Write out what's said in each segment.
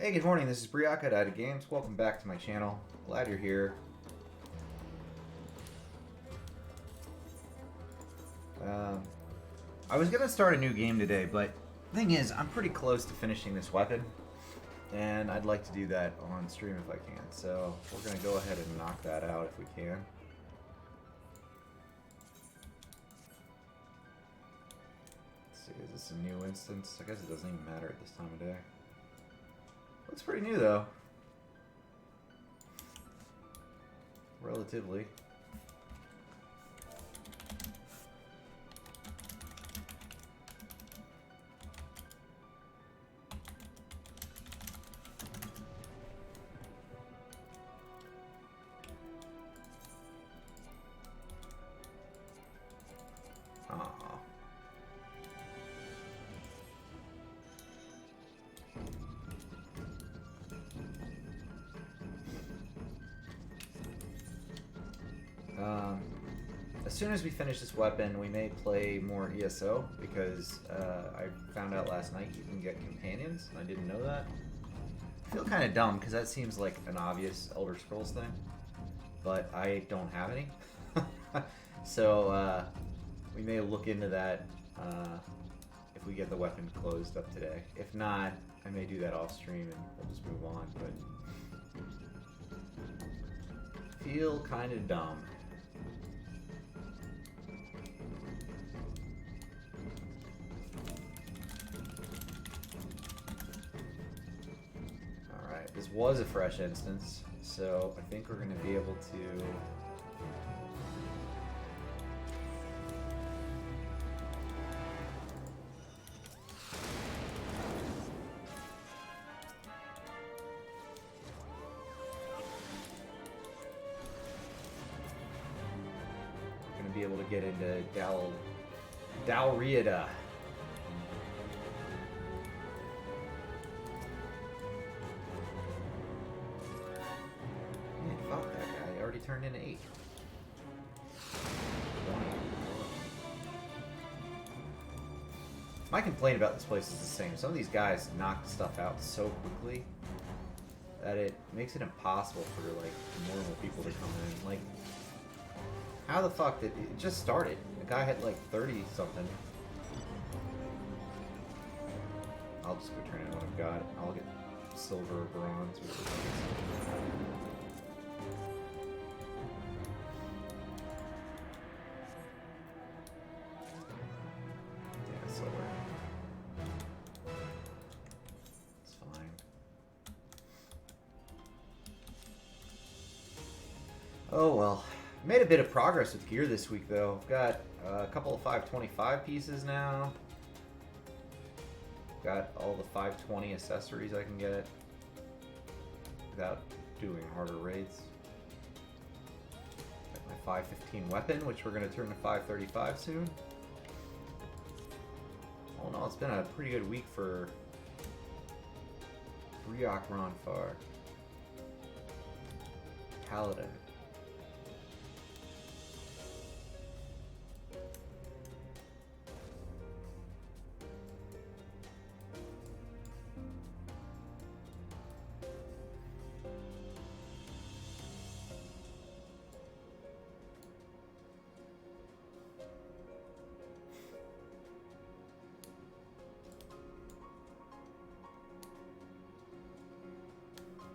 Hey, good morning. This is Briaka at Ida Games. Welcome back to my channel. Glad you're here. I was gonna start a new game today, but the thing is, I'm pretty close to finishing this weapon, and I'd like to do that on stream if I can. So we're gonna go ahead and knock that out if we can. Let's see, is this a new instance? I guess it doesn't even matter at this time of day. Looks pretty new though. Relatively. As soon as we finish this weapon, we may play more ESO, because I found out last night you can get companions, and I didn't know that. I feel kind of dumb, because that seems like an obvious Elder Scrolls thing, but I don't have any. So we may look into that if we get the weapon closed up today. If not, I may do that off stream and we'll just move on, but feel kind of dumb. Alright, this was a fresh instance, so I think we're going to be able to... be able to get into Dalriada. Man, fuck that guy. He already turned into 8. My complaint about this place is the same. Some of these guys knock stuff out so quickly that it makes it impossible for like normal people to come in. Like, how the fuck did it just started? The guy had like 30 something. I'll just go turn in what I've got. I'll get silver or bronze. Yeah, silver. It's fine. Oh well. Made a bit of progress with gear this week, though. I've got a couple of 525 pieces now. Got all the 520 accessories I can get without doing harder raids. Got my 515 weapon, which we're going to turn to 535 soon. Oh no, it's been a pretty good week for Briak Ronfar. Paladin.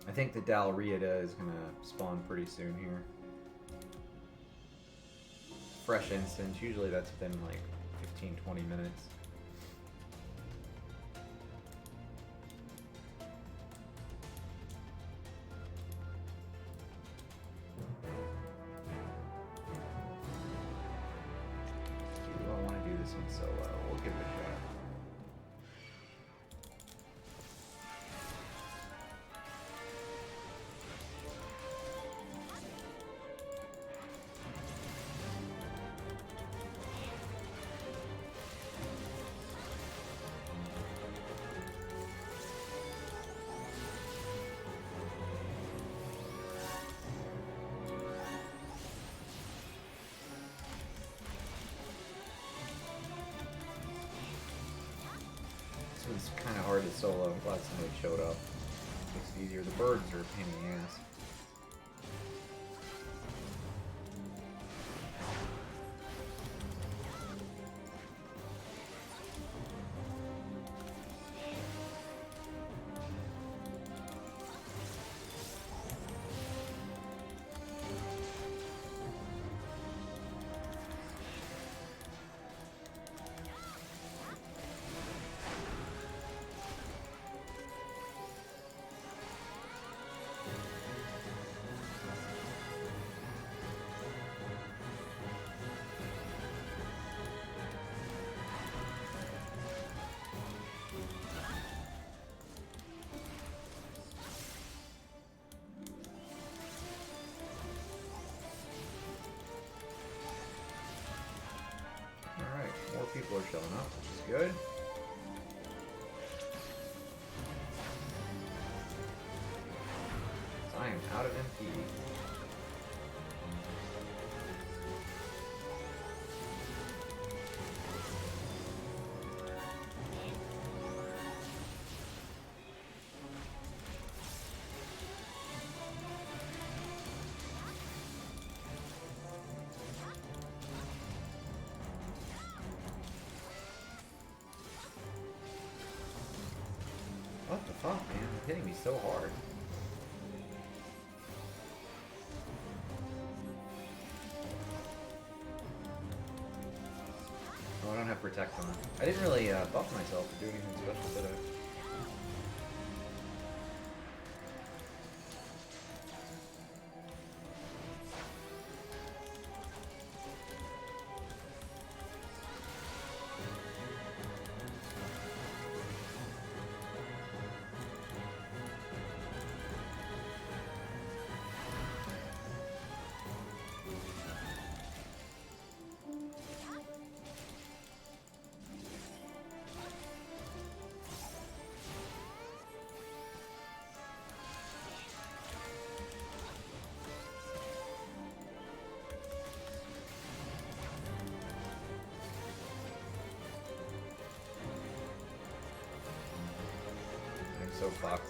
I think the Dalriada is going to spawn pretty soon here. Fresh instance, usually that's within like 15-20 minutes. Do I want to do this one solo? We'll give it a shot. This was kind of hard to solo. I'm glad somebody showed up. easier. The birds are a pain in the ass. More people are showing up, which is good. So I am out of MP. What the fuck, man? They're hitting me so hard. Oh, I don't have Protect on. I didn't really buff myself or do anything special, did I? I'm so fucked.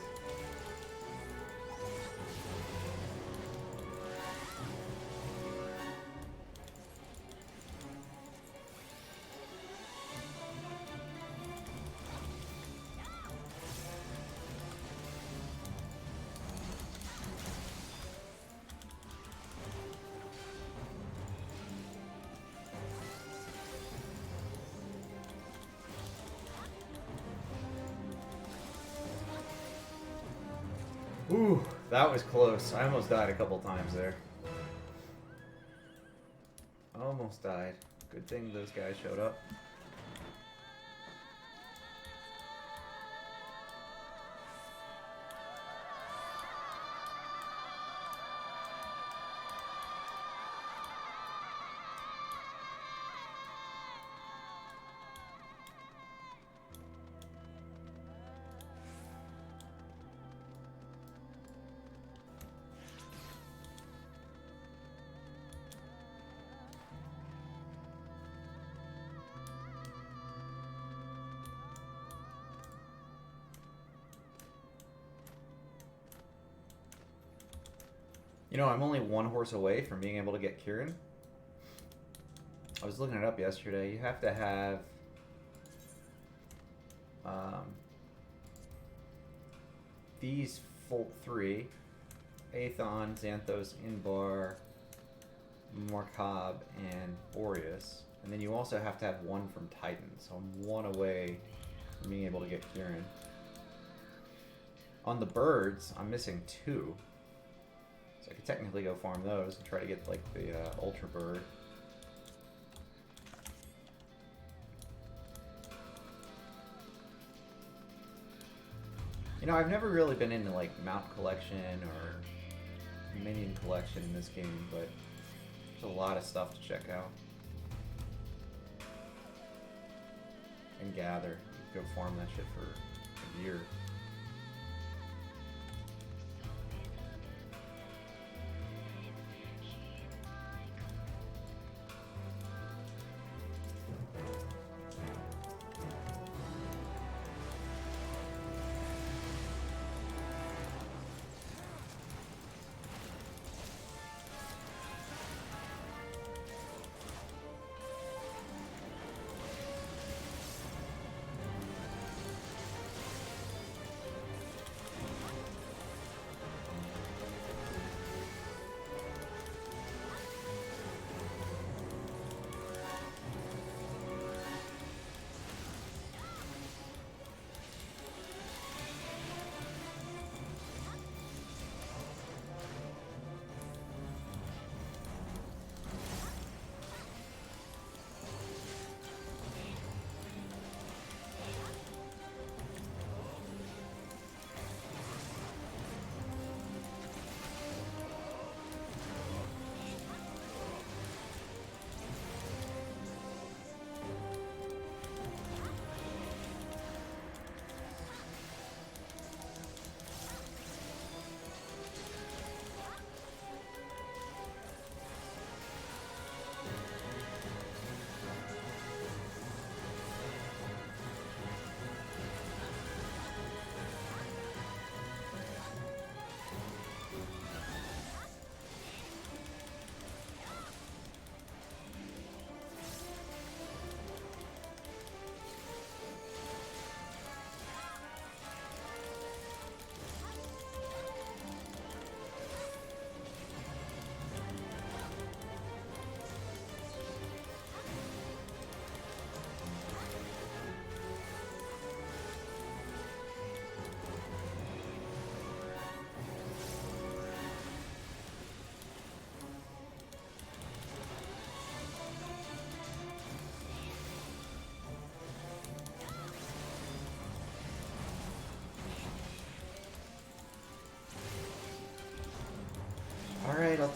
Ooh, that was close. I almost died a couple times there. Almost died. Good thing those guys showed up. You know, I'm only one horse away from being able to get Kieran. I was looking it up yesterday. You have to have these three: Aethon, Xanthos, Inbar, Markab, and Boreas. And then you also have to have one from Titan. So I'm one away from being able to get Kieran. On the birds, I'm missing two. So I could technically go farm those and try to get, like, the Ultra Bird. You know, I've never really been into, like, mount collection or minion collection in this game, but there's a lot of stuff to check out. And gather. You can go farm that shit for a year.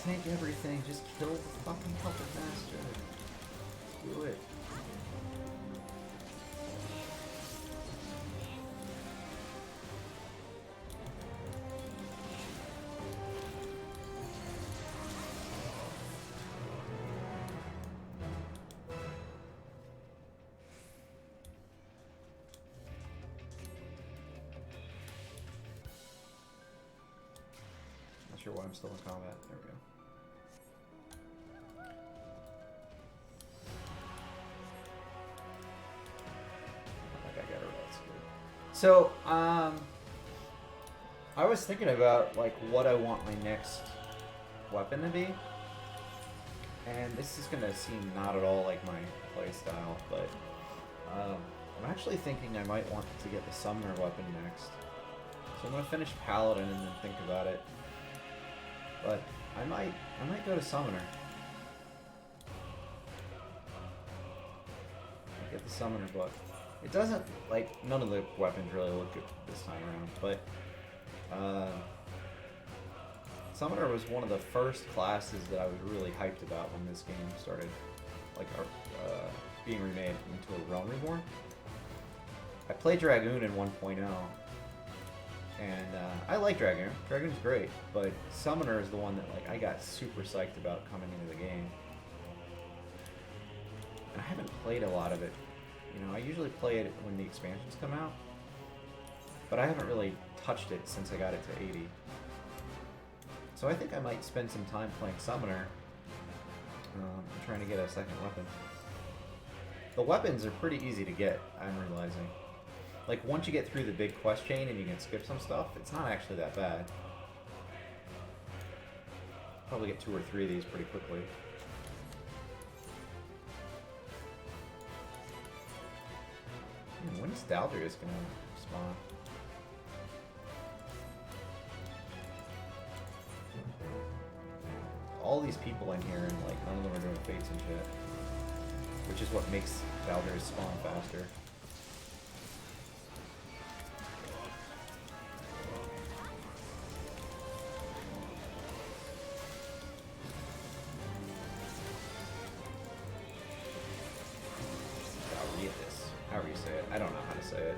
tank everything. Just kill the fucking puppet master. Do it. Not sure why I'm still in combat. There we go. So, I was thinking about, like, what I want my next weapon to be. And this is going to seem not at all like my playstyle, but I'm actually thinking I might want to get the summoner weapon next. So I'm going to finish Paladin and then think about it. But I might go to summoner. Get the summoner book. It doesn't, like, none of the weapons really look good this time around, but Summoner was one of the first classes that I was really hyped about when this game started, like, being remade into a Realm Reborn. I played Dragoon in 1.0, and I like Dragoon. Dragoon's great, but Summoner is the one that, like, I got super psyched about coming into the game. And I haven't played a lot of it. You know, I usually play it when the expansions come out, but I haven't really touched it since I got it to 80. So I think I might spend some time playing Summoner, trying to get a second weapon. The weapons are pretty easy to get, I'm realizing. Like, once you get through the big quest chain and you can skip some stuff, it's not actually that bad. Probably get 2 or 3 of these pretty quickly. When is Daldrius gonna spawn? All these people in here, and like none of them are doing fates and shit, which is what makes Daldrius spawn faster. However you say it. I don't know how to say it.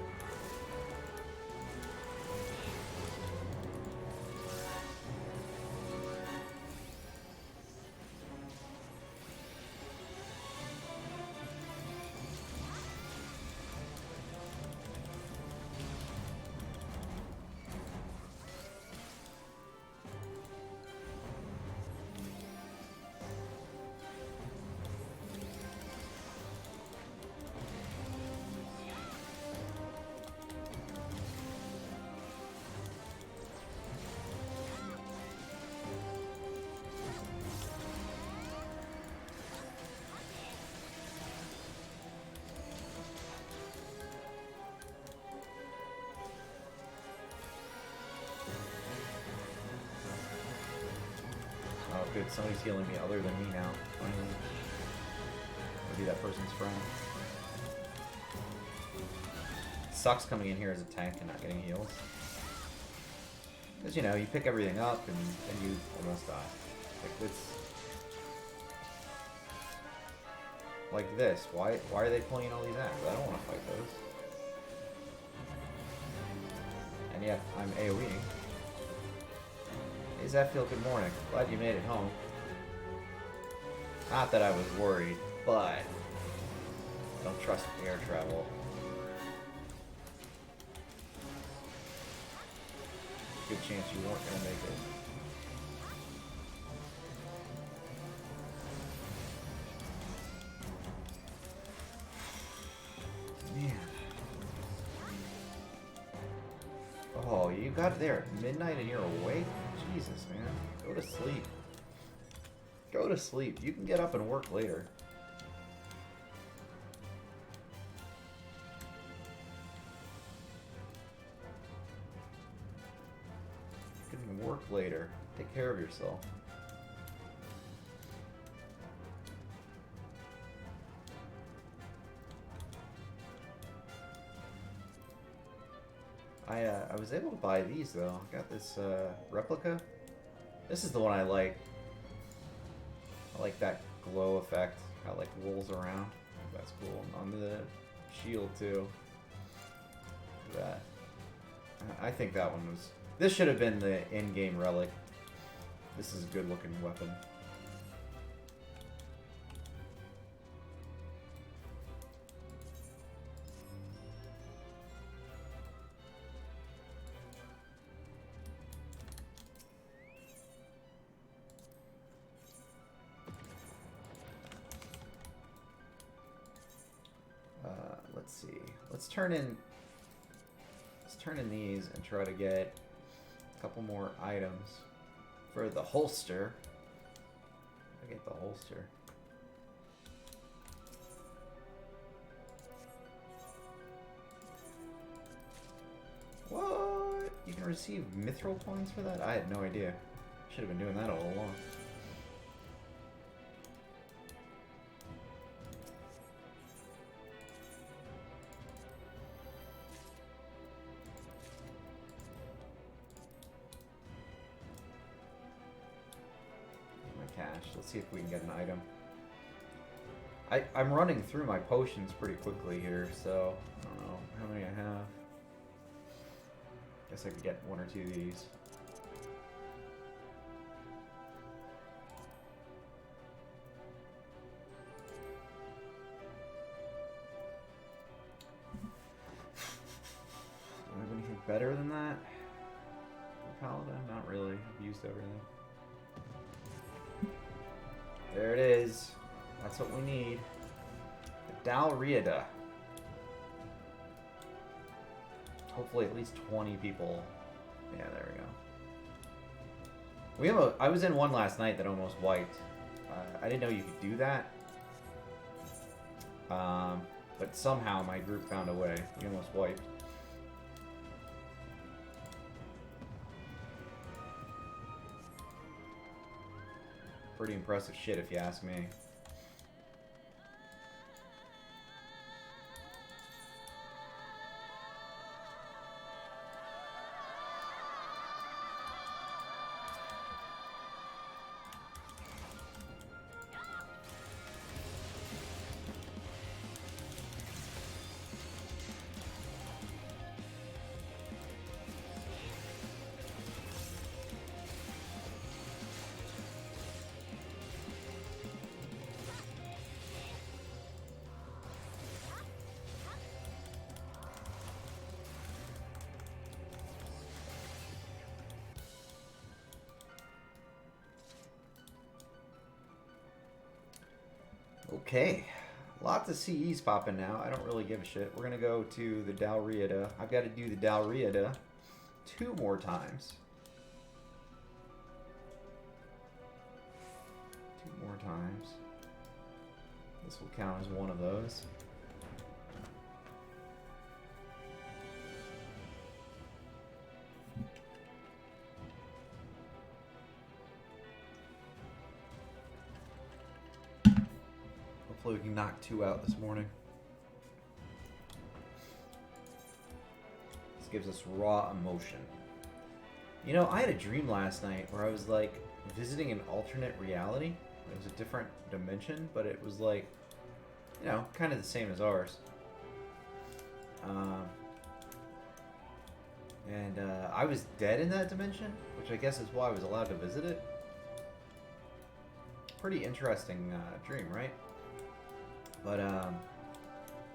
Good, somebody's healing me other than me now, finally. I'll be that person's friend. It sucks coming in here as a tank and not getting heals. Because, you know, you pick everything up and you almost die. Like this. Like this. Why are they pulling all these ads? I don't want to fight those. And yet, I'm AoEing. Hey Zephiel, good morning. Glad you made it home. Not that I was worried, but I don't trust air travel. Good chance you weren't gonna make it. Man. Oh, you got there at midnight and you're awake? Jesus, man. Go to sleep. Go to sleep. You can get up and work later. You can work later. Take care of yourself. I was able to buy these though. I got this replica. This is the one I like. like that glow effect. How it, like, rolls around. That's cool. And on the shield too. Look at that. I think that one was... This should have been the in-game relic. This is a good-looking weapon. Let's see. Let's turn in these and try to get a couple more items for the holster. I get the holster. What? You can receive mithril points for that? I had no idea. Should have been doing that all along. Let's see if we can get an item. I'm running through my potions pretty quickly here, so I don't know how many I have. Guess I could get one or two of these. Do I have anything better than that? Paladin? Not really. I've used everything. There it is. That's what we need. The Dalriada. Hopefully at least 20 people. Yeah, there we go. I was in one last night that almost wiped. I didn't know you could do that. But somehow my group found a way. We almost wiped. Pretty impressive shit if you ask me. Okay, lots of CEs popping now. I don't really give a shit. We're gonna go to the Dalriada. I've got to do the Dalriada 2 more times. 2 more times. This will count as one of those. Hopefully we can knock 2 out this morning. This gives us raw emotion. You know, I had a dream last night where I was like visiting an alternate reality. It was a different dimension, but it was like, you know, kind of the same as ours. I was dead in that dimension, which I guess is why I was allowed to visit it. Pretty interesting dream, right? But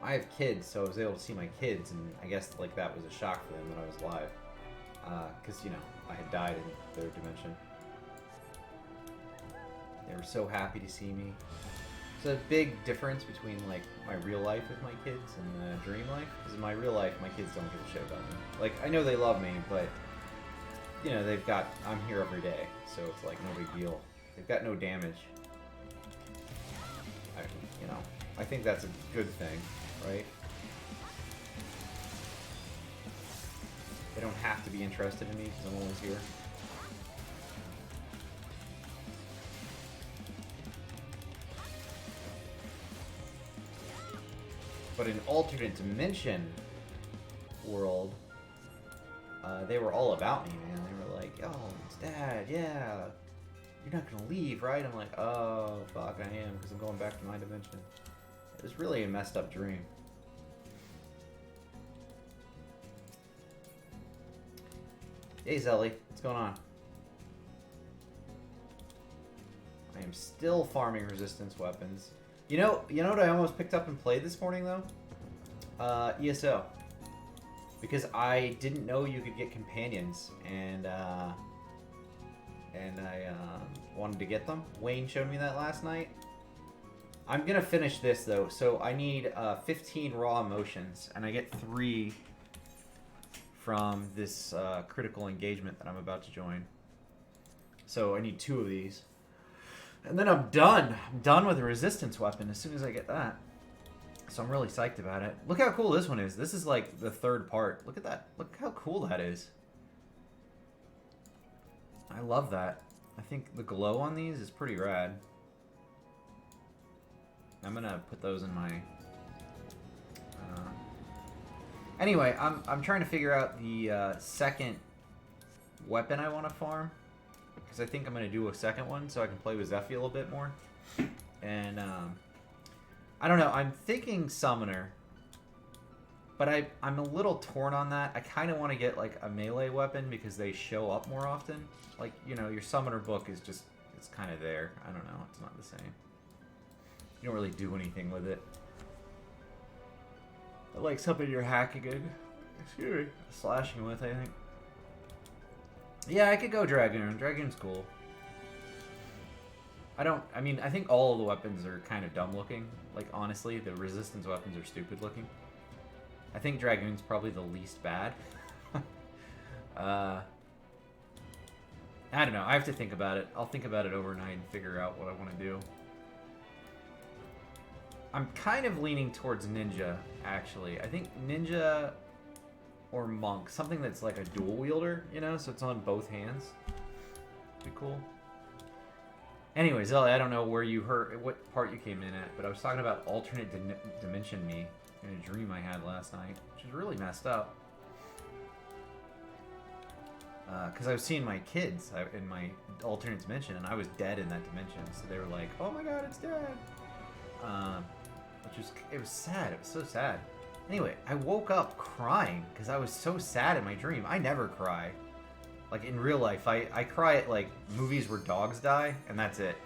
I have kids, so I was able to see my kids, and I guess like that was a shock for them that I was alive, because you know I had died in their dimension. They were so happy to see me. It's a big difference between like my real life with my kids and the dream life. Because in my real life, my kids don't give a shit about me. Like I know they love me, but you know I'm here every day, so it's like no big deal. They've got no damage. I think that's a good thing, right? They don't have to be interested in me because I'm always here. But in alternate dimension world, they were all about me, man. They were like, "Oh, it's Dad, yeah. you're not gonna leave, right? I'm like, oh, fuck, I am, because I'm going back to my dimension. It was really a messed up dream. Hey, Zelly, what's going on? I am still farming resistance weapons. You know what I almost picked up and played this morning, though? ESO. Because I didn't know you could get companions, and I wanted to get them. Wayne showed me that last night. I'm gonna finish this, though, so I need 15 raw emotions, and I get 3 from this critical engagement that I'm about to join. So I need 2 of these. And then I'm done. I'm done with a resistance weapon as soon as I get that. So I'm really psyched about it. Look how cool this one is. This is like the 3rd part. Look at that. Look how cool that is. I love that. I think the glow on these is pretty rad. I'm gonna put those in my... Anyway, I'm trying to figure out the second weapon I want to farm. Because I think I'm going to do a second one so I can play with Zephy a little bit more. And, I don't know. I'm thinking Summoner. But I'm a little torn on that. I kind of want to get, like, a melee weapon because they show up more often. Like, you know, your Summoner book is just, it's kind of there. I don't know. It's not the same. You don't really do anything with it. Like something you're hacking in. Excuse me. Slashing with, I think. Yeah, I could go Dragoon. Dragoon's cool. I mean, I think all of the weapons are kind of dumb looking. Like, honestly, the resistance weapons are stupid looking. I think Dragoon's probably the least bad. I don't know. I have to think about it. I'll think about it overnight and figure out what I want to do. I'm kind of leaning towards Ninja, actually. I think Ninja or Monk. Something that's like a dual wielder, you know? So it's on both hands. Be cool. Anyway, Zelly, I don't know where you heard, what part you came in at, but I was talking about alternate dimension me in a dream I had last night, which is really messed up. Because I was seeing my kids in my alternate dimension, and I was dead in that dimension. So they were like, "Oh my God, it's dead." It was sad. It was so sad. Anyway, I woke up crying because I was so sad in my dream. I never cry. Like in real life, I cry at like movies where dogs die, and that's it.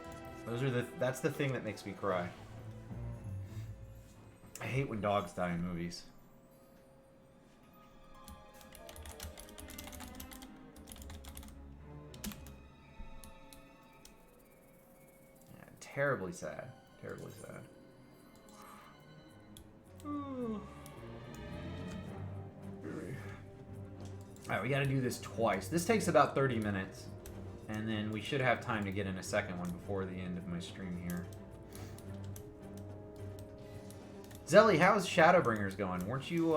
That's the thing that makes me cry. I hate when dogs die in movies. Yeah, terribly sad. Terribly sad. Alright, we gotta do this twice. This takes about 30 minutes. And then we should have time to get in a second one before the end of my stream here. Zelly, how's Shadowbringers going? Weren't you,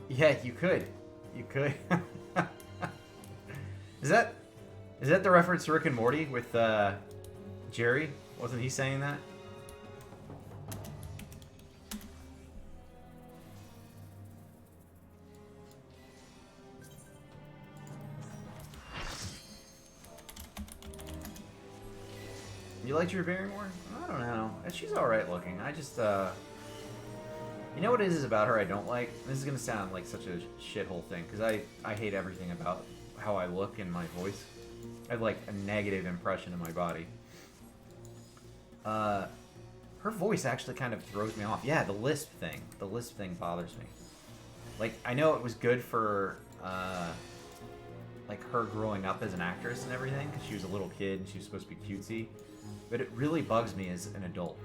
Yeah, you could. You could. Is that the reference to Rick and Morty with, Jerry? Wasn't he saying that? You liked your Barrymore? I don't know. She's alright looking. I just, you know what it is about her I don't like? This is gonna sound like such a shithole thing, because I hate everything about how I look and my voice. I have, like, a negative impression of my body. Her voice actually kind of throws me off. Yeah, the lisp thing. The lisp thing bothers me. Like, I know it was good for, like, her growing up as an actress and everything, because she was a little kid and she was supposed to be cutesy. But it really bugs me as an adult.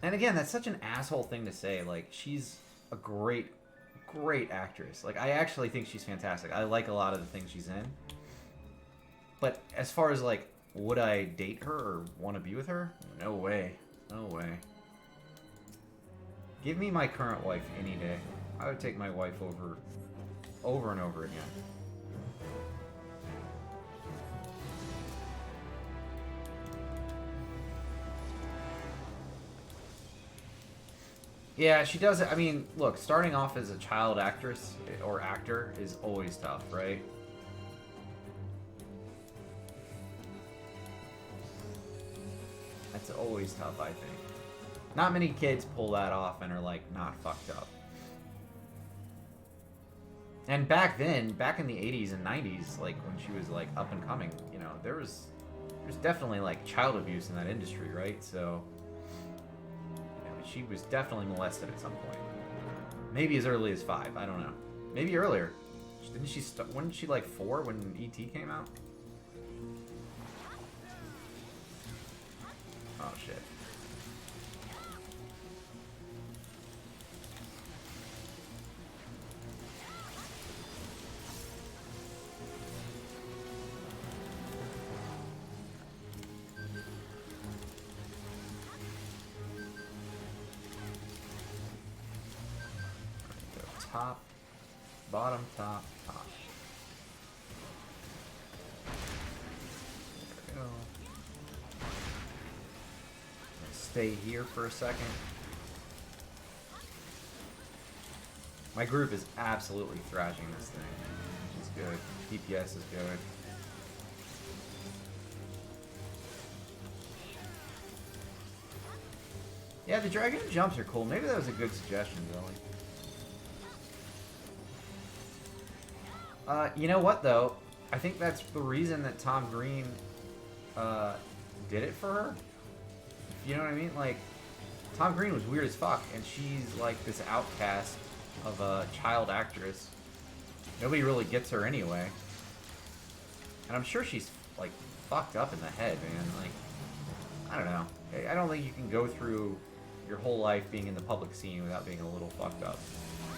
And again, that's such an asshole thing to say. Like, she's a great actress. Like, I actually think she's fantastic. I like a lot of the things she's in. But as far as, like, would I date her or want to be with her? No way. No way. Give me my current wife any day. I would take my wife over and over again. Yeah, she does. I mean, look, starting off as a child actress or actor is always tough, right? That's always tough, I think. Not many kids pull that off and are like not fucked up. And back then, back in the 80s and 90s, like when she was like up and coming, you know, there's definitely like child abuse in that industry, right? So you know, she was definitely molested at some point. Maybe as early as 5, I don't know. Maybe earlier. Didn't she wasn't she like 4 when E.T. came out? Oh shit. Top, bottom, top, top. There we go. Stay here for a second. My group is absolutely thrashing this thing. Which is good. DPS is good. Yeah, the dragon jumps are cool. Maybe that was a good suggestion, Billy. You know what, though? I think that's the reason that Tom Green did it for her. You know what I mean? Like, Tom Green was weird as fuck, and she's like this outcast of a child actress. Nobody really gets her anyway. And I'm sure she's, like, fucked up in the head, man. Like, I don't know. I don't think you can go through your whole life being in the public scene without being a little fucked up.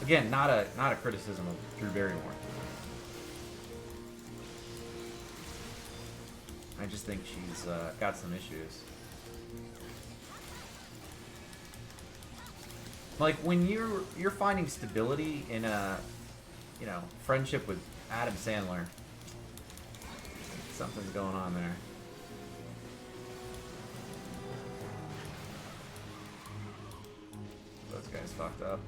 Again, not a criticism of Drew Barrymore. I just think she's got some issues. Like when you're finding stability in a, you know, friendship with Adam Sandler, something's going on there. Those guys fucked up.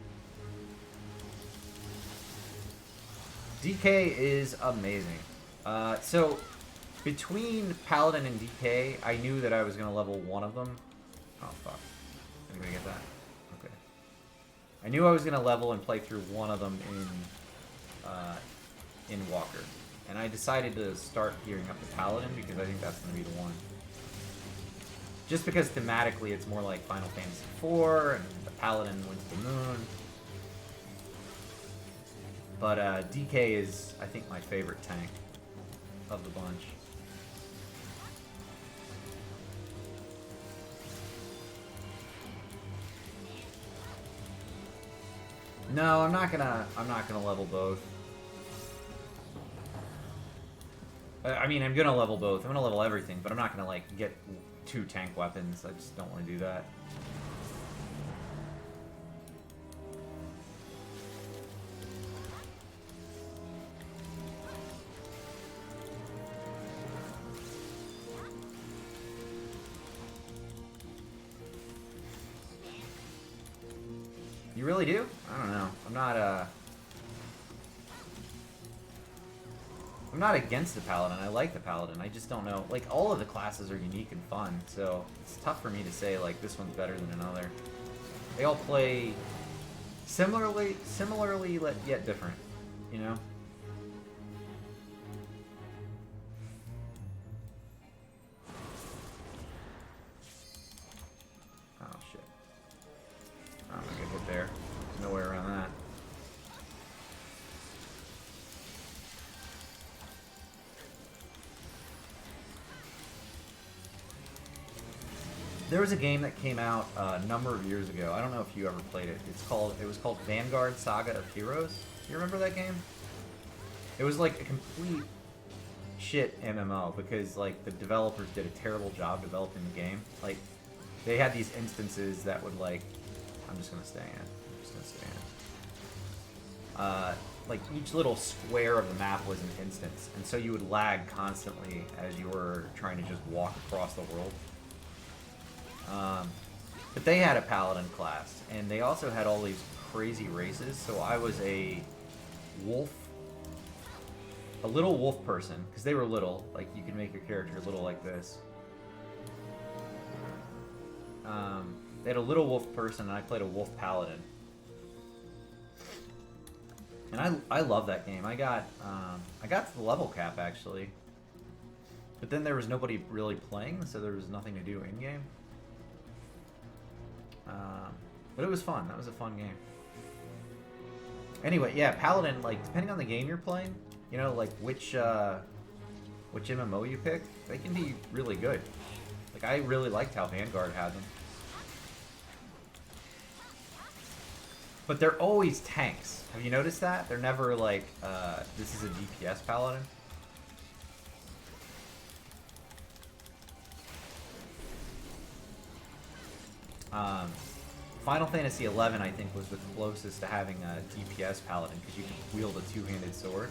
DK is amazing. So between Paladin and DK, I knew that I was gonna level one of them. Oh fuck! Anybody get that? Okay. I knew I was gonna level and play through one of them in Walker, and I decided to start gearing up the Paladin because I think that's gonna be the one. Just because thematically it's more like Final Fantasy IV, and the Paladin went to the moon. But DK is, I think, my favorite tank of the bunch. No, I'm not gonna level both. I mean, I'm gonna level both. I'm gonna level everything, but I'm not gonna like get 2 tank weapons. I just don't want to do that. You really do? I don't know. I'm not against the Paladin. I like the Paladin. I just don't know. Like, all of the classes are unique and fun, so it's tough for me to say, like, this one's better than another. They all play similarly yet different, you know? Oh, shit. I'm gonna get hit there. No way around that. There was a game that came out a number of years ago. I don't know if you ever played it. It was called Vanguard Saga of Heroes. You remember that game? It was like a complete shit MMO because like the developers did a terrible job developing the game. Like they had these instances that would like, I'm just gonna stay in. Like each little square of the map was an instance, and so you would lag constantly as you were trying to just walk across the world. But they had a paladin class, and they also had all these crazy races. So I was a wolf, a little wolf person, because they were little. Like, you can make your character little like this. They had a little wolf person, and I played a wolf paladin. And I love that game. I got to the level cap, actually. But then there was nobody really playing, so there was nothing to do in-game. But it was fun. That was a fun game. Anyway, yeah, Paladin, like, depending on the game you're playing, you know, like, which MMO you pick, they can be really good. Like, I really liked how Vanguard had them. But they're always tanks. Have you noticed that? They're never like, this is a DPS Paladin. Final Fantasy XI, I think, was the closest to having a DPS Paladin, because you can wield a two-handed sword.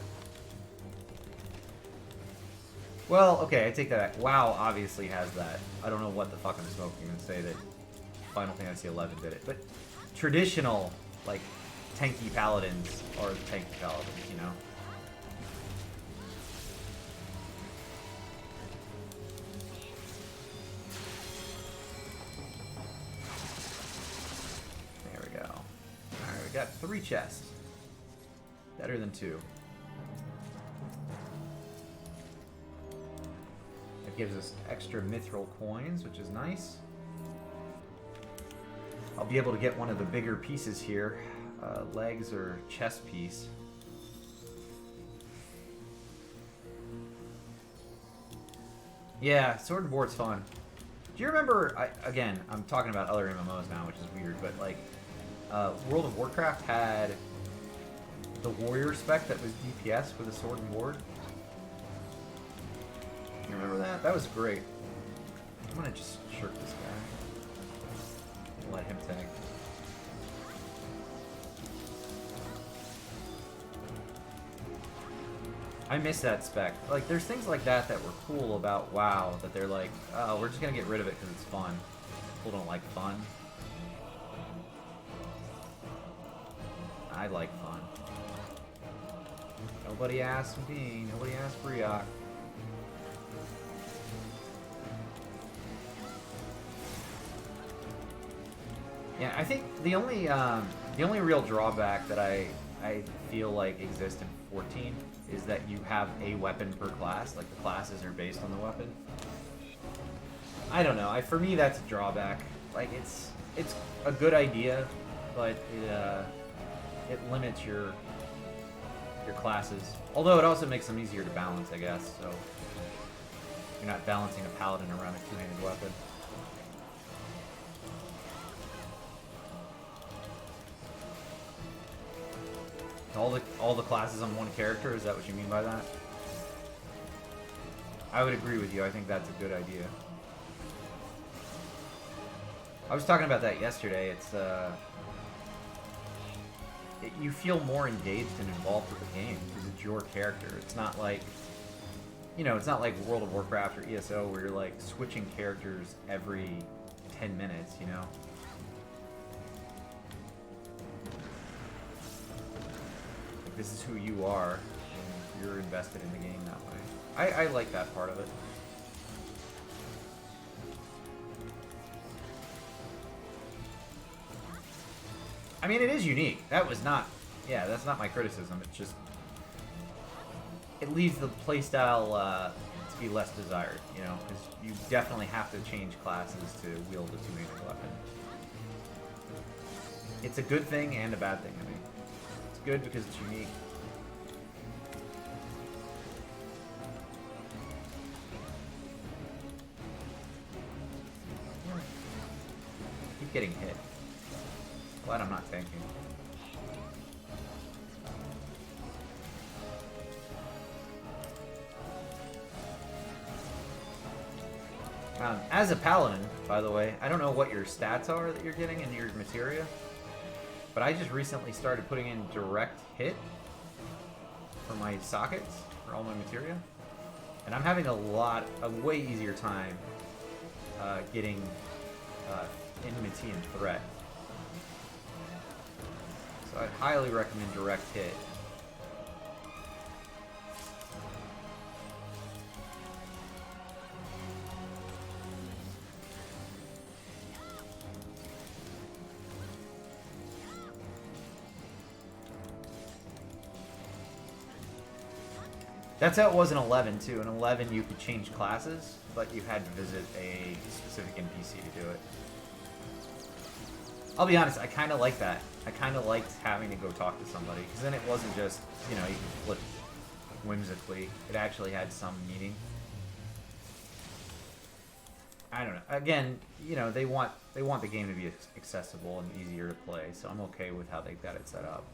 Well, okay, I take that back. WoW obviously has that. I don't know what the fuck I'm smoking and say that Final Fantasy XI did it. But traditional, like, tanky paladins are tanky paladins, you know? There we go. Alright, we got 3 chests. Better than 2. That gives us extra mithril coins, which is nice. I'll be able to get one of the bigger pieces here. Legs or chest piece. Yeah, Sword and Board's fun. Do you remember, again, I'm talking about other MMOs now, which is weird, but like, World of Warcraft had the warrior spec that was DPS with a Sword and Board? You remember that? That was great. I'm gonna just shirk this guy. And let him tank. I miss that spec. Like, there's things like that that were cool about WoW, that they're like, oh, we're just gonna get rid of it because it's fun. People don't like fun. I like fun. Nobody asked me, nobody asked Briok. Yeah, I think the only real drawback that I feel like exists in 14 is that you have a weapon per class. Like, the classes are based on the weapon. I don't know. For me, that's a drawback. Like, it's a good idea, but it limits your classes. Although it also makes them easier to balance, I guess. So you're not balancing a paladin around a two-handed weapon. All the classes on one character, is that what you mean by that? I would agree with you. I think that's a good idea. I was talking about that yesterday. It's you feel more engaged and involved with the game because it's your character. It's not like, you know, it's not like World of Warcraft or ESO where you're like switching characters every 10 minutes, you know? This is who you are, and you're invested in the game that way. I like that part of it. I mean, it is unique. That was not... Yeah, that's not my criticism. It's just... It leaves the playstyle to be less desired, you know? Because you definitely have to change classes to wield a two-handed weapon. It's a good thing and a bad thing, I mean. Good because it's unique. Keep getting hit. Glad I'm not tanking. As a paladin, by the way, I don't know what your stats are that you're getting in your materia. But I just recently started putting in direct hit for my sockets, for all my materia. And I'm having a way easier time getting enmity and threat. So I'd highly recommend direct hit. That's how it was in 11 too. In 11 you could change classes, but you had to visit a specific NPC to do it. I'll be honest, I kind of like that. I kind of liked having to go talk to somebody, because then it wasn't just, you know, you could flip whimsically. It actually had some meaning. I don't know. Again, you know, they want the game to be accessible and easier to play, so I'm okay with how they've got it set up.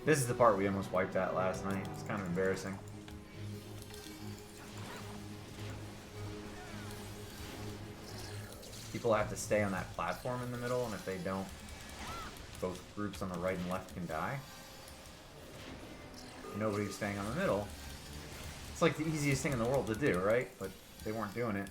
This is the part we almost wiped out last night. It's kind of embarrassing. People have to stay on that platform in the middle, and if they don't, both groups on the right and left can die. Nobody's staying on the middle. It's like the easiest thing in the world to do, right? But they weren't doing it.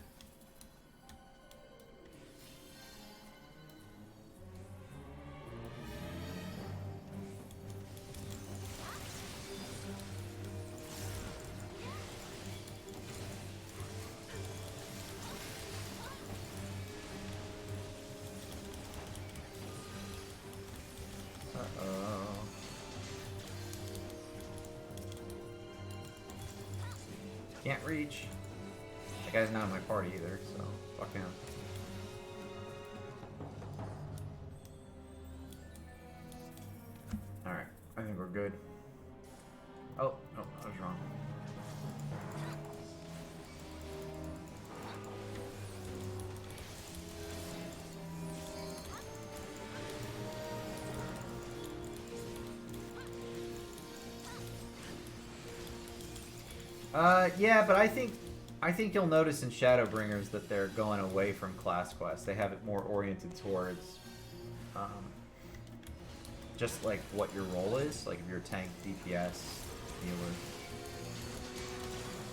Can't reach. That guy's not in my party either, so fuck him. Alright, I think we're good. Oh, no, I was wrong. Yeah, but I think you'll notice in Shadowbringers that they're going away from class quests. They have it more oriented towards just like what your role is, like if you're a tank, DPS, healer.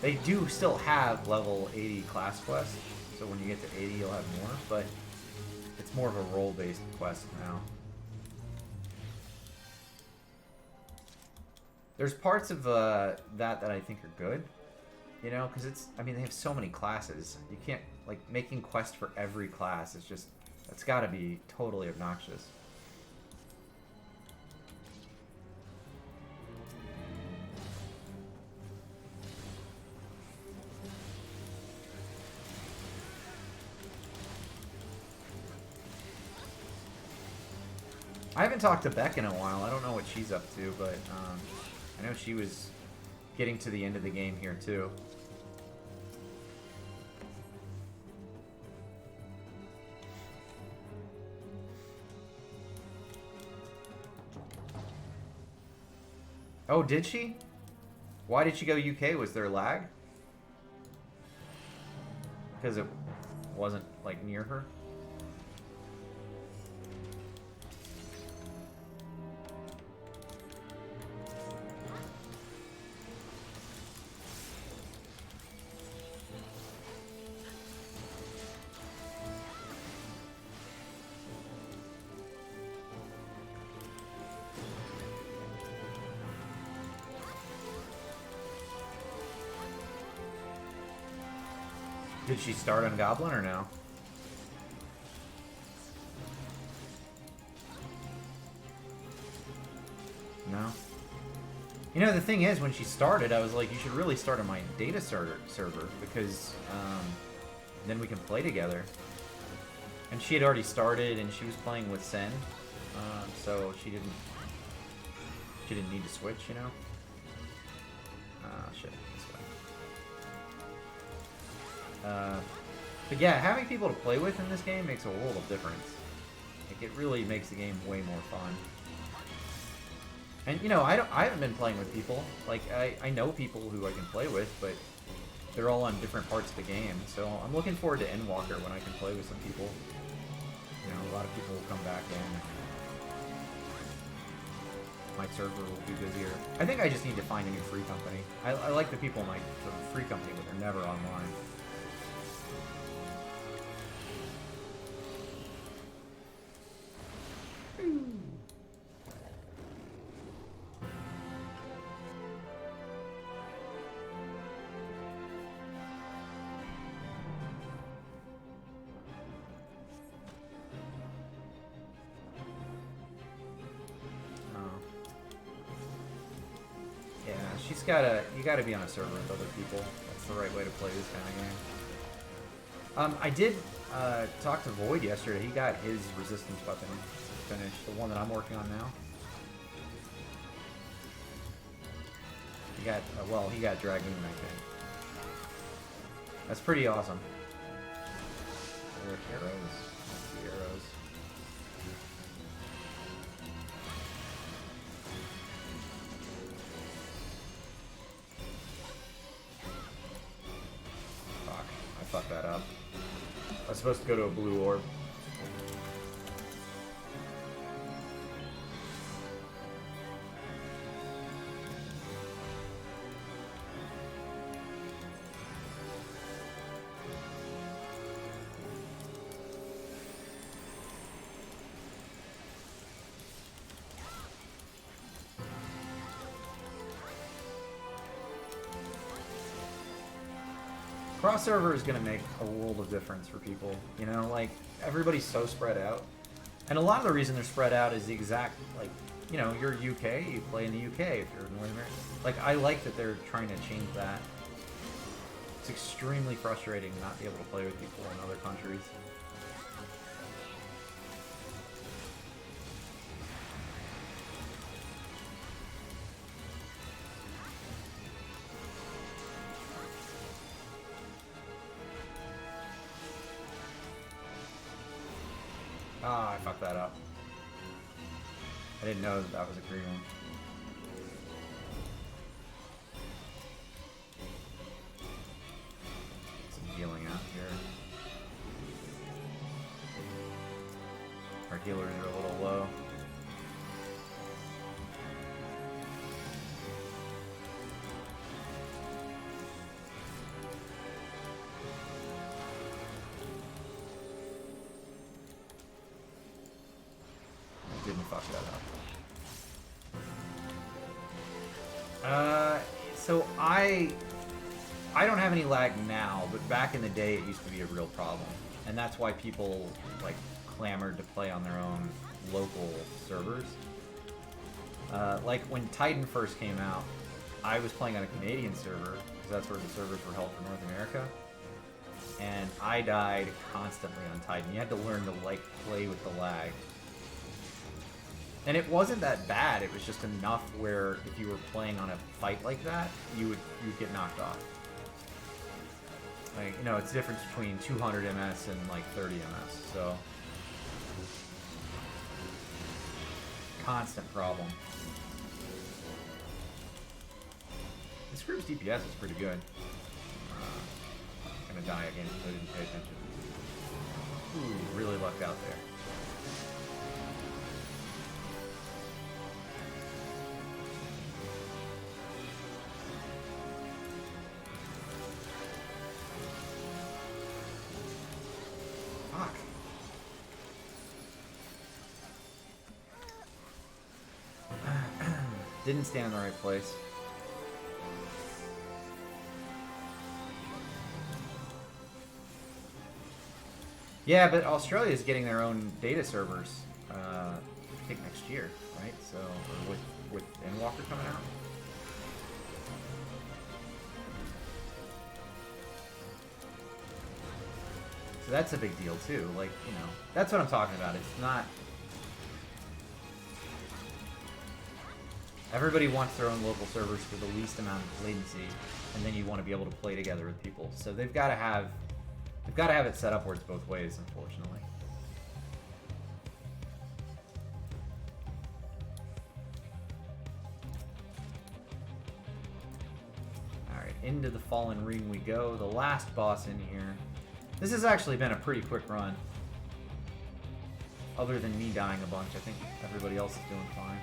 They do still have level 80 class quests, so when you get to 80 you'll have more, but it's more of a role-based quest now. There's parts of that I think are good. You know, because it's, I mean, they have so many classes. You can't, like, making quests for every class is just, that's gotta be totally obnoxious. I haven't talked to Beck in a while. I don't know what she's up to, but I know she was getting to the end of the game here, too. Oh, did she? Why did she go UK? Was there lag? Because it wasn't, like, near her? Did she start on Goblin or no? No. You know, the thing is, when she started, I was like, you should really start on my data server because then we can play together. And she had already started, and she was playing with Sen, so she didn't need to switch, you know. Shit. But yeah, having people to play with in this game makes a world of difference. Like, it really makes the game way more fun. And you know, I haven't been playing with people. Like, I know people who I can play with, but they're all on different parts of the game. So I'm looking forward to Endwalker when I can play with some people. You know, a lot of people will come back in. My server will be busier. I think I just need to find a new free company. I like the people in my free company, but they're never online. You gotta be on a server with other people. That's the right way to play this kind of game. I did talk to Void yesterday. He got his resistance weapon finished, the one that I'm working on now. He got well, he got Dragoon, I think. That's pretty awesome. Are there arrows? The arrows. Fuck that up. I was supposed to go to a blue orb. Cross server is going to make a world of difference for people. You know, like, everybody's so spread out. And a lot of the reason they're spread out is the exact, like, you know, you're UK, you play in the UK if you're in North America. Like, I like that they're trying to change that. It's extremely frustrating not to be able to play with people in other countries. Ah, I fucked that up. I didn't know that was a green one. Some healing out here. Our healers are a little low. Didn't fuck that up. So I don't have any lag now, but back in the day it used to be a real problem. And that's why people, like, clamored to play on their own local servers. Like, when Titan first came out, I was playing on a Canadian server, because that's where the servers were held for North America. And I died constantly on Titan. You had to learn to, like, play with the lag. And it wasn't that bad, it was just enough where if you were playing on a fight like that, you'd get knocked off. Like, you know, it's the difference between 200 MS and like 30 MS, so... Constant problem. This group's DPS is pretty good. I'm gonna die again because I didn't pay attention. Ooh, really lucked out there. Didn't stand in the right place. Yeah, but Australia is getting their own data servers, I think next year, right? So, or with Endwalker coming out. So that's a big deal too. Like, you know, that's what I'm talking about. It's not. Everybody wants their own local servers for the least amount of latency, and then you want to be able to play together with people. So they've got to have it set up where it's both ways, unfortunately. All right, into the Fallen Ring we go. The last boss in here. This has actually been a pretty quick run. Other than me dying a bunch, I think everybody else is doing fine.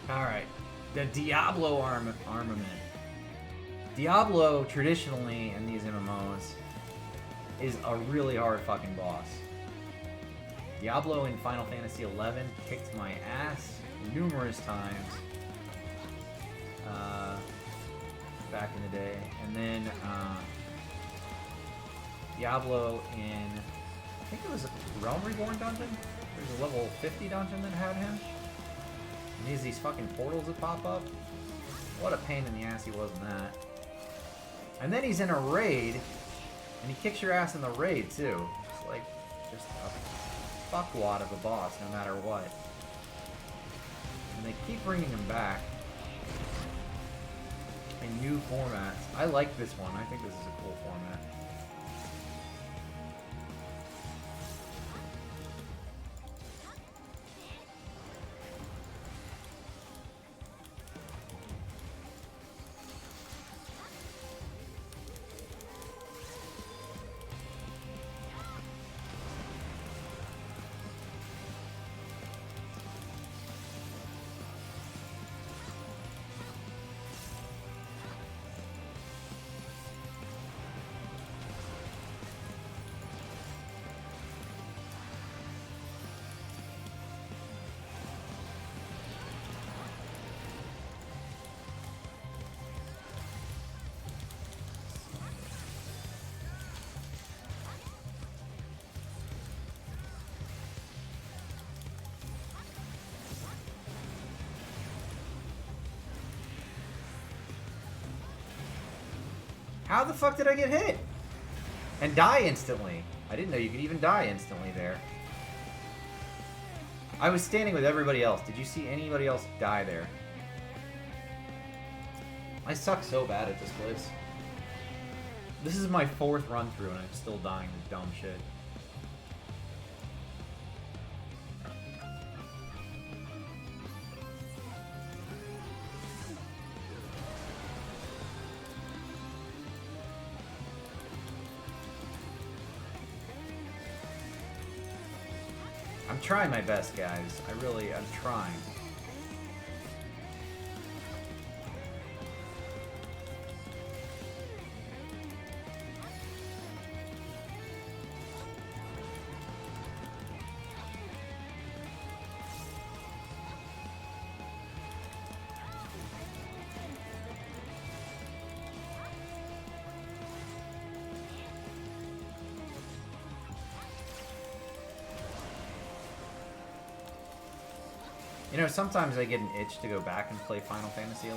Alright, the Diablo armament. Diablo, traditionally, in these MMOs, is a really hard fucking boss. Diablo in Final Fantasy XI kicked my ass numerous times back in the day. And then Diablo in, I think it was a Realm Reborn dungeon? There's a level 50 dungeon that had him. And he has these fucking portals that pop up. What a pain in the ass he was in that. And then he's in a raid, and he kicks your ass in the raid too. It's like just a fuckwad of a boss, no matter what. And they keep bringing him back in new formats. I like this one. I think this is a cool format. How the fuck did I get hit? And die instantly. I didn't know you could even die instantly there. I was standing with everybody else. Did you see anybody else die there? I suck so bad at this place. This is my 4th run through and I'm still dying to dumb shit. I'm trying my best, guys. I'm trying. You know, sometimes I get an itch to go back and play Final Fantasy XI.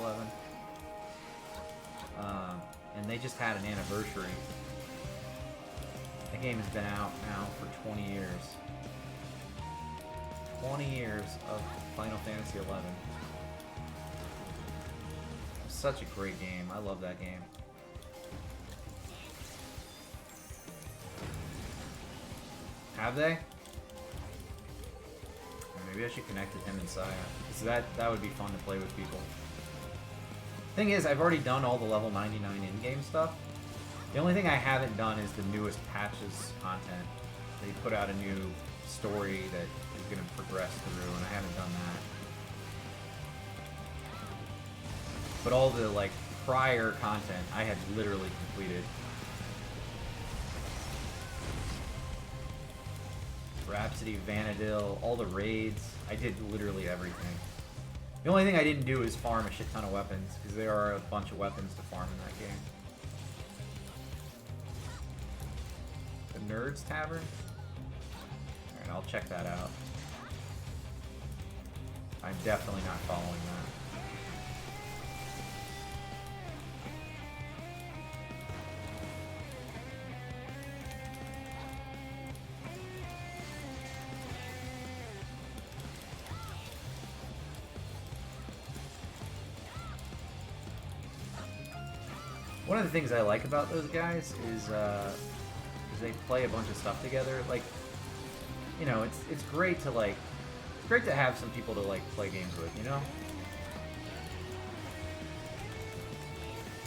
And they just had an anniversary. The game has been out now for 20 years. 20 years of Final Fantasy XI. It's such a great game. I love that game. Have they? Maybe I should connect with him and Saya. Because that would be fun to play with people. Thing is, I've already done all the level 99 in-game stuff. The only thing I haven't done is the newest patches content. They put out a new story that is going to progress through, and I haven't done that. But all the, like, prior content I had literally completed. Rhapsody, Vanadil, all the raids. I did literally everything. The only thing I didn't do is farm a shit ton of weapons, because there are a bunch of weapons to farm in that game. The Nerds Tavern? Alright, I'll check that out. I'm definitely not following that. One of the things I like about those guys is they play a bunch of stuff together. Like, you know, it's great to like, it's great to have some people to like play games with. You know,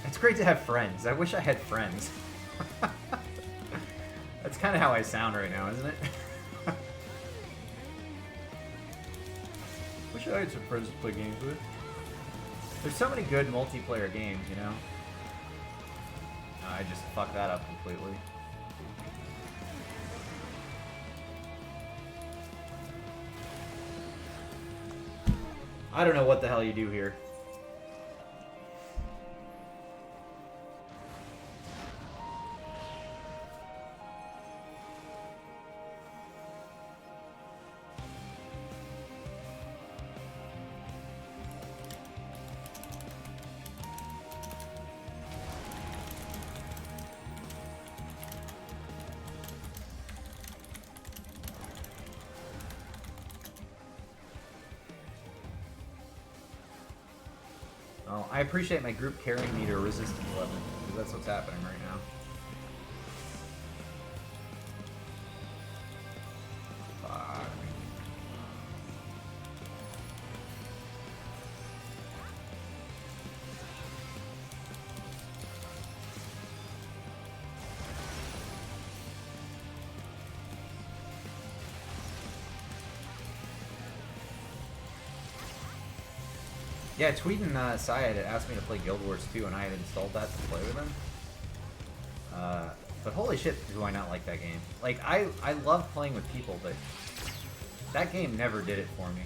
it's great to have friends. I wish I had friends. That's kind of how I sound right now, isn't it? Wish I had some friends to play games with. There's so many good multiplayer games, you know. I just fucked that up completely. I don't know what the hell you do here. I appreciate my group carrying me to a resistance weapon, because that's what's happening right now. Fuck. Yeah, Tweet and Syed had asked me to play Guild Wars 2, and I had installed that to play with them. But holy shit, do I not like that game. Like, I love playing with people, but that game never did it for me.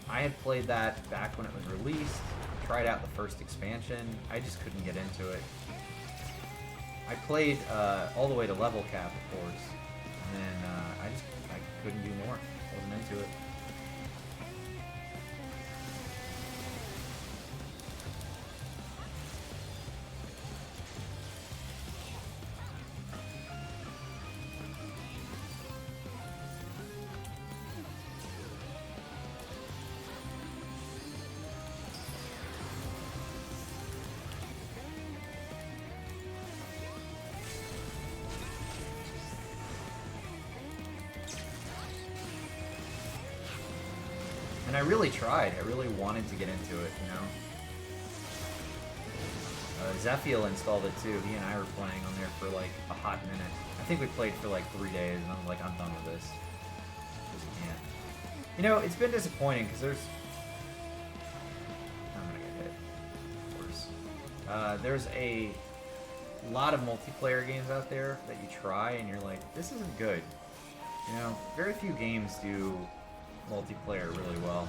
I had played that back when it was released, tried out the first expansion, I just couldn't get into it. I played all the way to level cap, of course, and then I couldn't do more. Wasn't into it. And I really tried. I really wanted to get into it, you know? Zephiel installed it too. He and I were playing on there for like a hot minute. I think we played for like 3 days, and I was like, I'm done with this. Just can't. You know, it's been disappointing, because there's... I'm gonna get hit. Of course. There's a lot of multiplayer games out there that you try, and you're like, this isn't good. You know, very few games do multiplayer really well.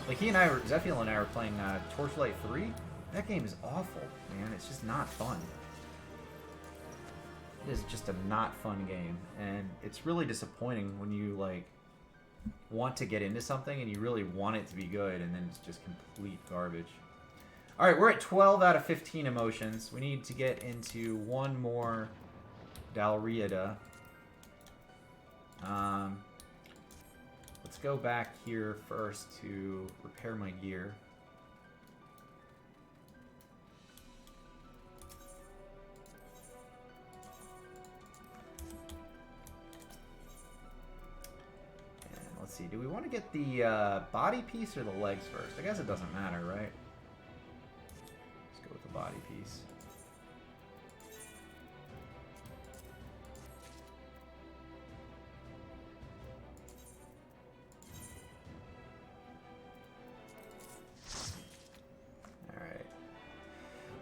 Like Zephiel and I were playing Torchlight 3. That game is awful, man. It's just not fun. It is just a not fun game, and it's really disappointing when you like want to get into something and you really want it to be good, and then it's just complete garbage. All right, we're at 12 out of 15 emotions. We need to get into one more Dalriada. Let's go back here first to repair my gear. And let's see, do we want to get the body piece or the legs first? I guess it doesn't matter, right? Let's go with the body piece.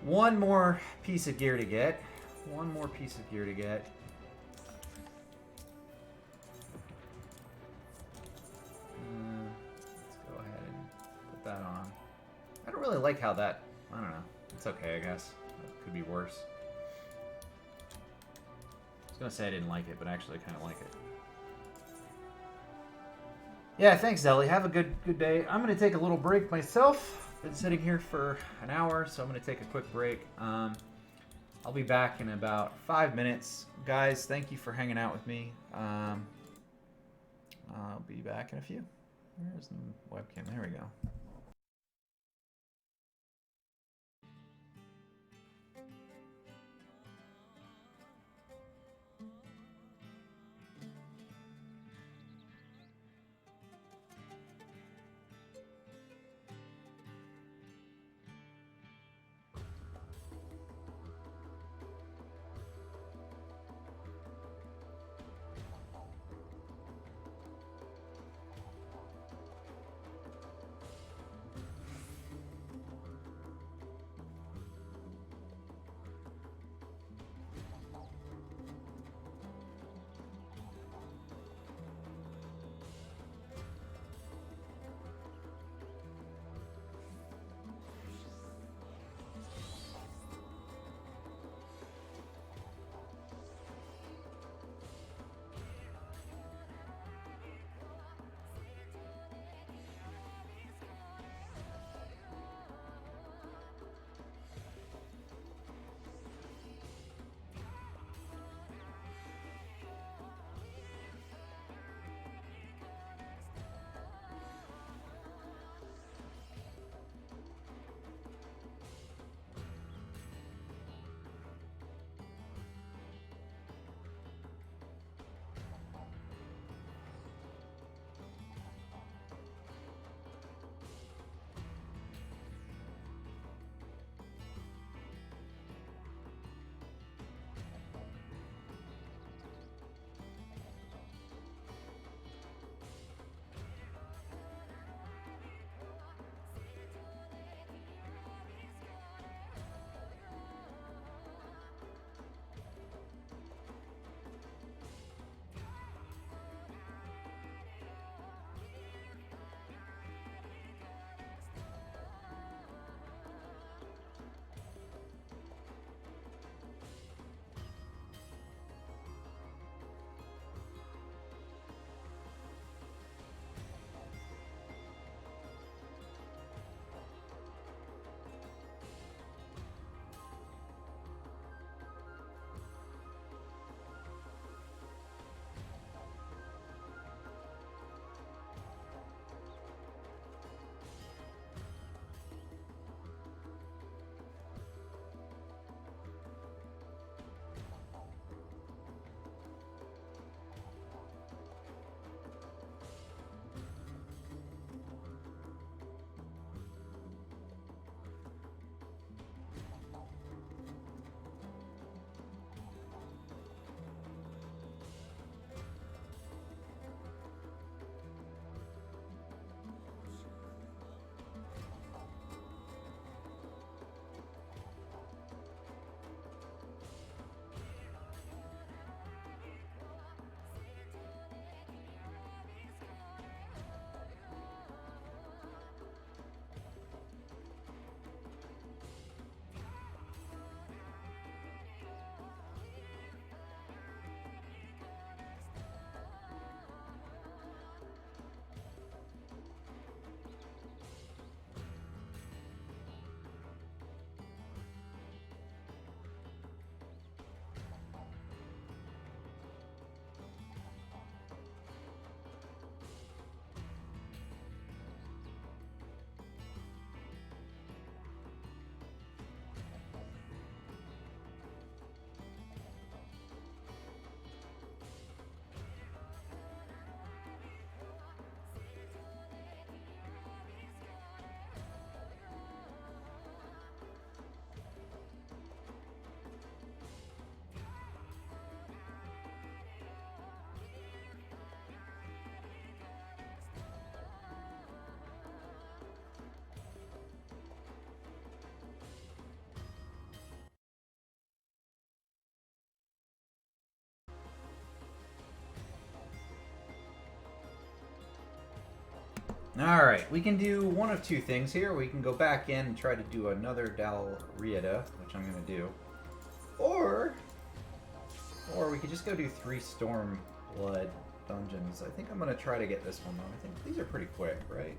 One more piece of gear to get. One more piece of gear to get. Let's go ahead and put that on. I don't really like how that... I don't know. It's okay, I guess. It could be worse. I was going to say I didn't like it, but actually I kind of like it. Yeah, thanks, Zelly. Have a good day. I'm going to take a little break myself. Been sitting here for an hour, so I'm going to take a quick break. I'll be back in about 5 minutes. Guys, thank you for hanging out with me. I'll be back in a few. Where's the webcam? There we go. Alright, we can do one of two things here. We can go back in and try to do another Dal Rieta, which I'm going to do. Or we could just go do 3 Storm Blood dungeons. I think I'm going to try to get this one, though. I think these are pretty quick, right?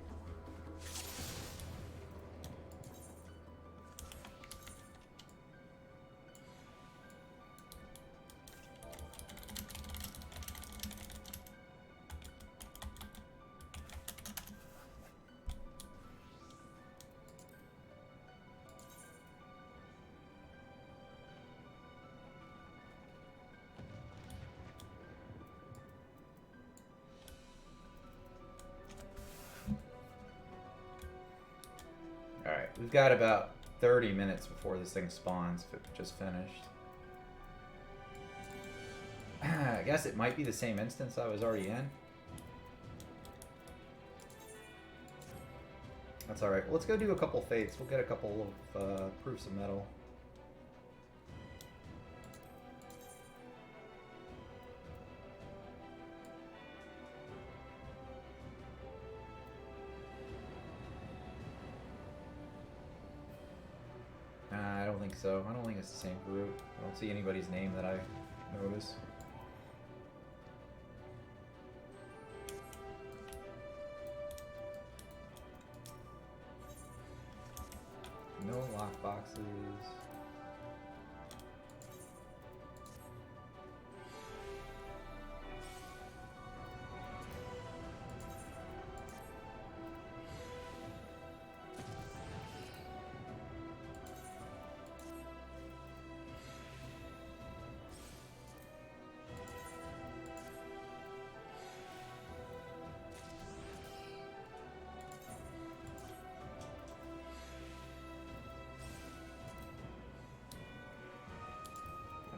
Alright, we've got about 30 minutes before this thing spawns, if it just finished. I guess it might be the same instance I was already in. That's alright. Well, let's go do a couple fates. We'll get a couple of proofs of metal. I don't think so. I don't think it's the same group. I don't see anybody's name that I notice. No lockboxes.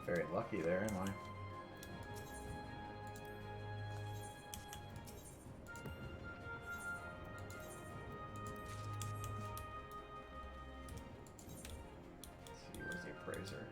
Very lucky there, am I? Let's see, where's the appraiser?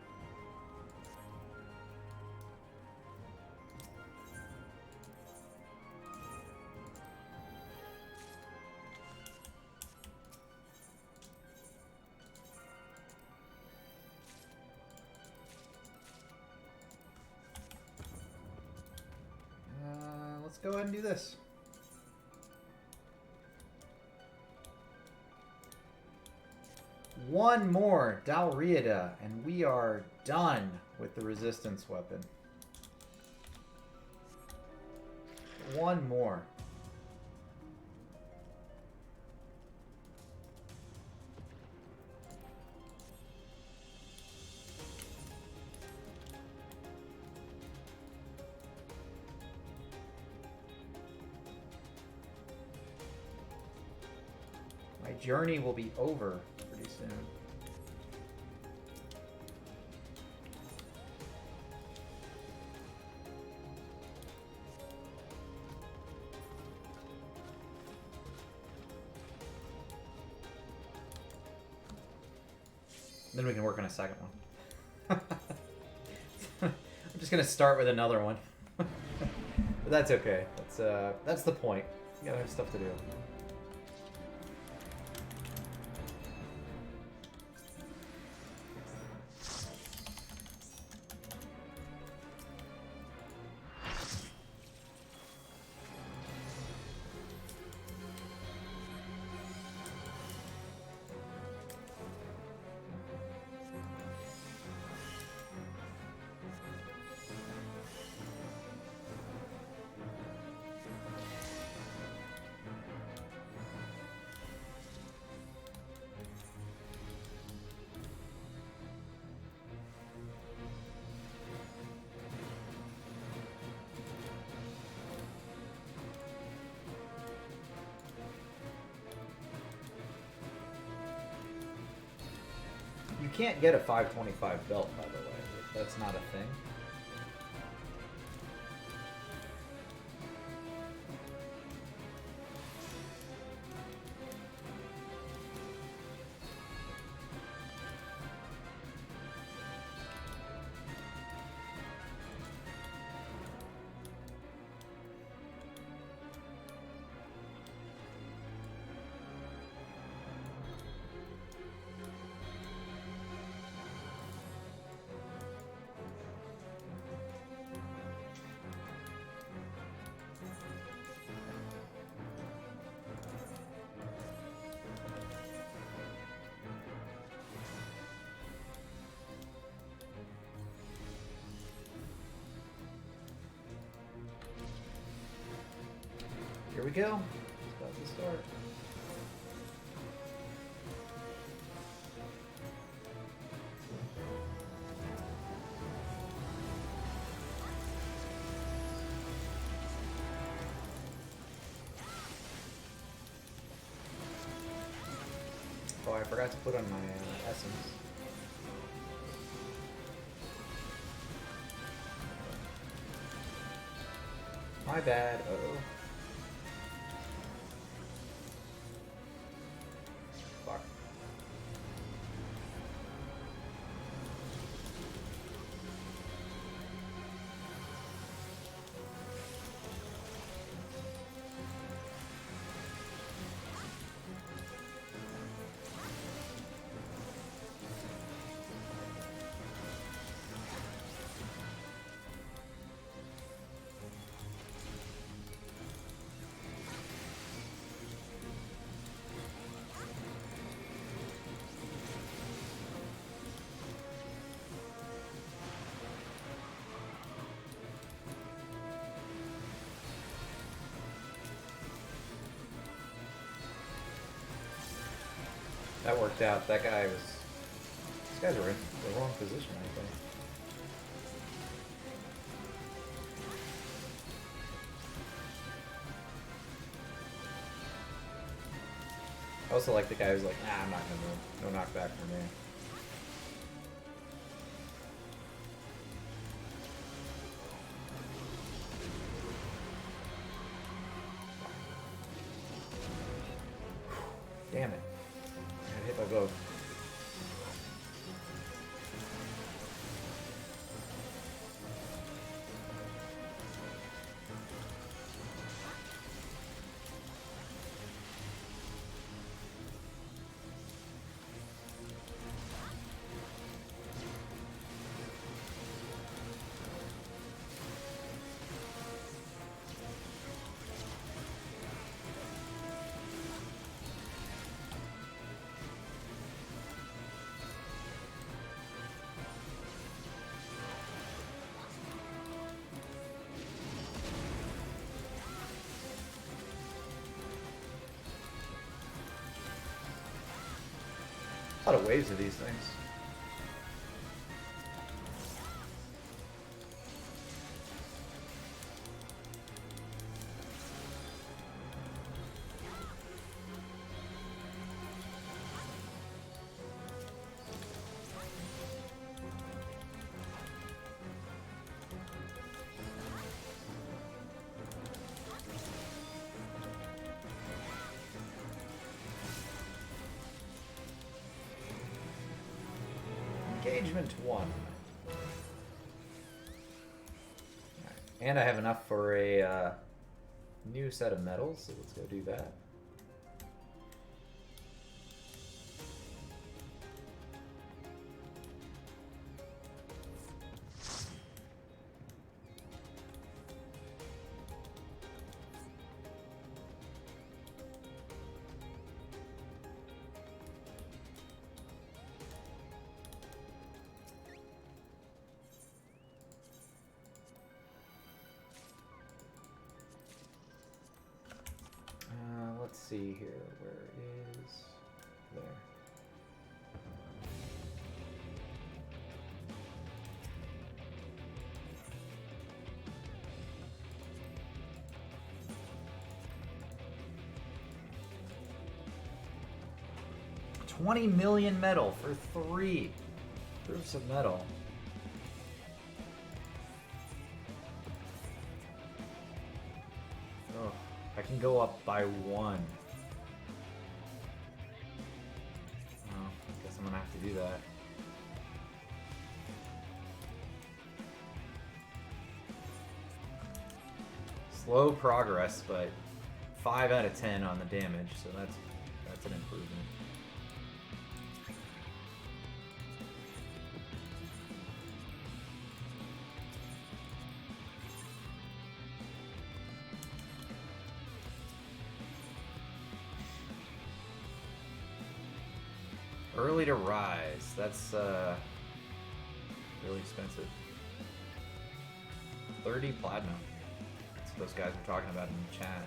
Let's go ahead and do this. One more Dal Rieta, and we are done with the resistance weapon. One more. My journey will be over pretty soon. Then we can work on a second one. I'm just gonna start with another one. But that's okay. That's the point. You gotta have stuff to do. You can't get a 525 belt, by the way. That's not a thing. we go. It's about to start. Oh, I forgot to put on my essence. My bad. Uh-oh. Fuck. That worked out. That guy was... These guys were in the wrong position, I think. I also like the guy who's like, nah, I'm not gonna move. No knockback for me. Damn it. I got hit by both. A lot of waves of these things. Engagement 1. And I have enough for a new set of medals, so let's go do that. Let's see here, where is there? $20 million metal for 3 proofs of metal. Oh, I can go up by 1. Oh, guess I'm gonna have to do that. Slow progress, but 5 out of 10 on the damage, so that's an improvement. Early to rise. That's really expensive. 30 platinum. That's what those guys were talking about in the chat.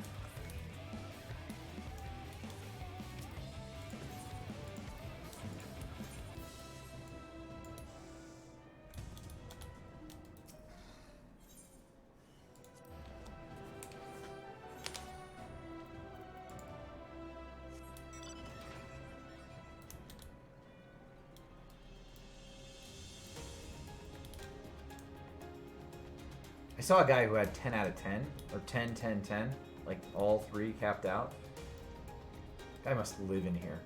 I saw a guy who had 10 out of 10, or 10, 10, 10, like all three capped out. Guy must live in here.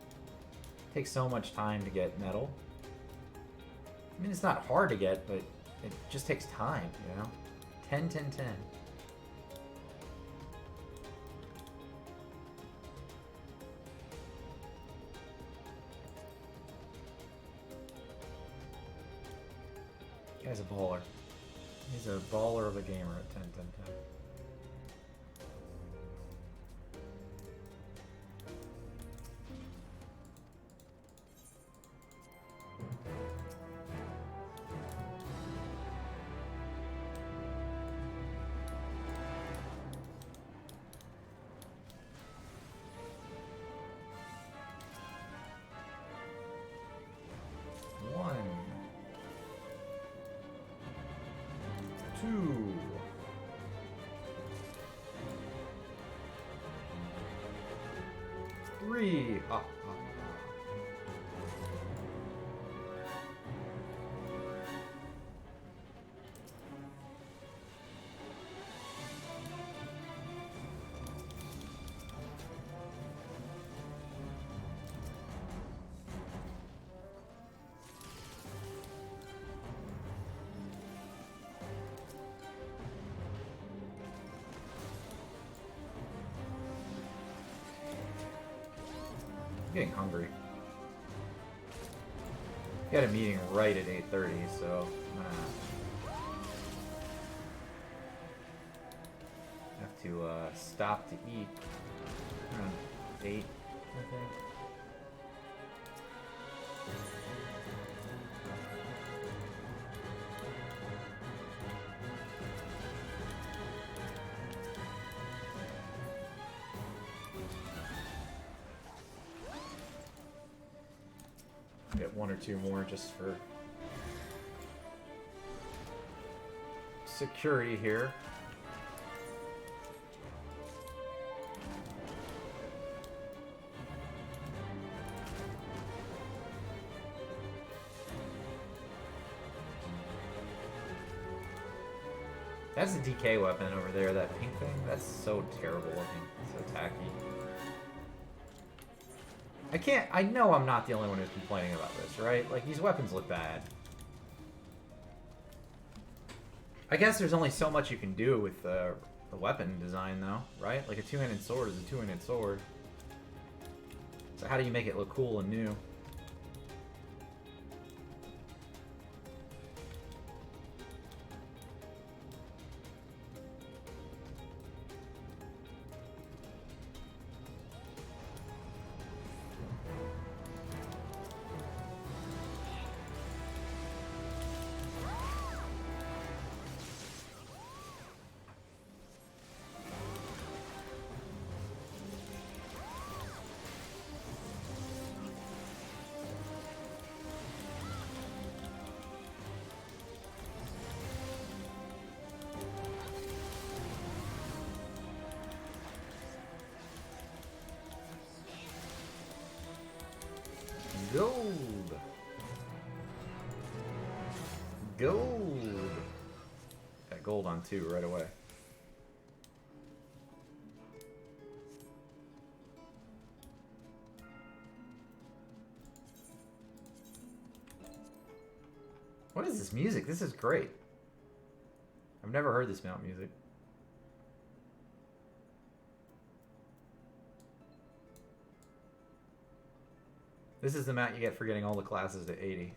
Takes so much time to get metal. I mean, it's not hard to get, but it just takes time, you know? 10, 10, 10. Guy's a baller. He's a baller of a gamer at 10, 10, 10. Three. Ah, ah, ah. I'm getting hungry. Got a meeting right at 8:30, so I'm gonna have to stop to eat around 8, I think. Get 1 or 2 more just for security here. That's a DK weapon over there, that pink thing. That's so terrible looking, so tacky. I know I'm not the only one who's complaining about this, right? Like, these weapons look bad. I guess there's only so much you can do with the weapon design, though, right? Like, a two-handed sword is a two-handed sword. So how do you make it look cool and new? Gold! Gold! Got gold on 2 right away. What is this music? This is great. I've never heard this mount music. This is the mount you get for getting all the classes to 80.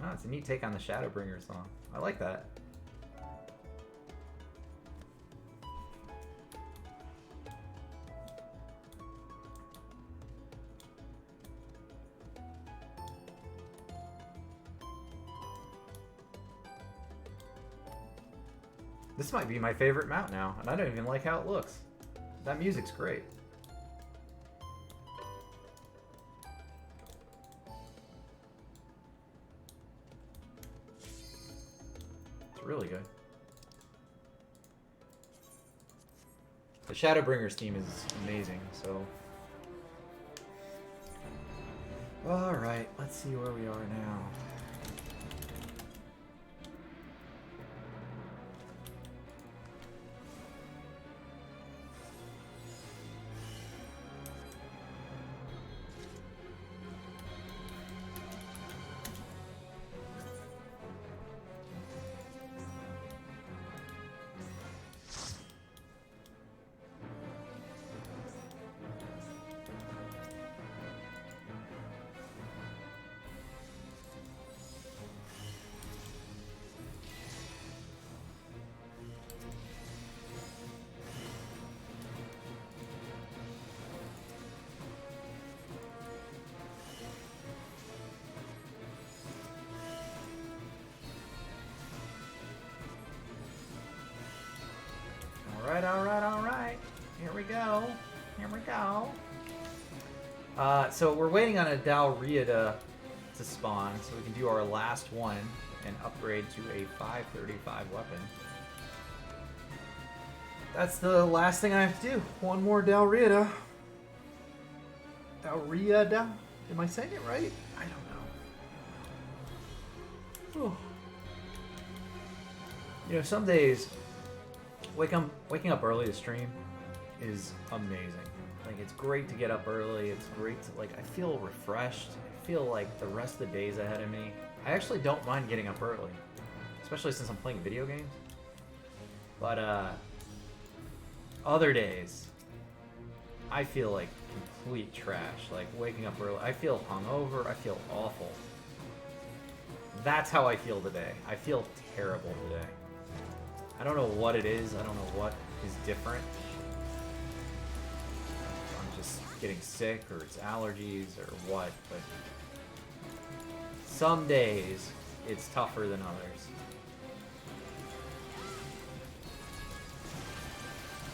Oh, it's a neat take on the Shadowbringer song. I like that. This might be my favorite mount now, and I don't even like how it looks. That music's great. It's really good. The Shadowbringers theme is amazing, so... Alright, let's see where we are now. Alright. Here we go. So we're waiting on a Dalria to spawn so we can do our last one and upgrade to a 535 weapon. That's the last thing I have to do. One more Dalriada. Dalriada? Am I saying it right? I don't know. Whew. You know, some days waking up early to stream is amazing. Like, it's great to get up early. It's great to, like, I feel refreshed. I feel like the rest of the day's ahead of me. I actually don't mind getting up early, especially since I'm playing video games. But other days, I feel like complete trash. Like, waking up early, I feel hungover. I feel awful. That's how I feel today. I feel terrible today. I don't know what it is. I don't know what is different. I'm just getting sick, or it's allergies, or what, but some days it's tougher than others.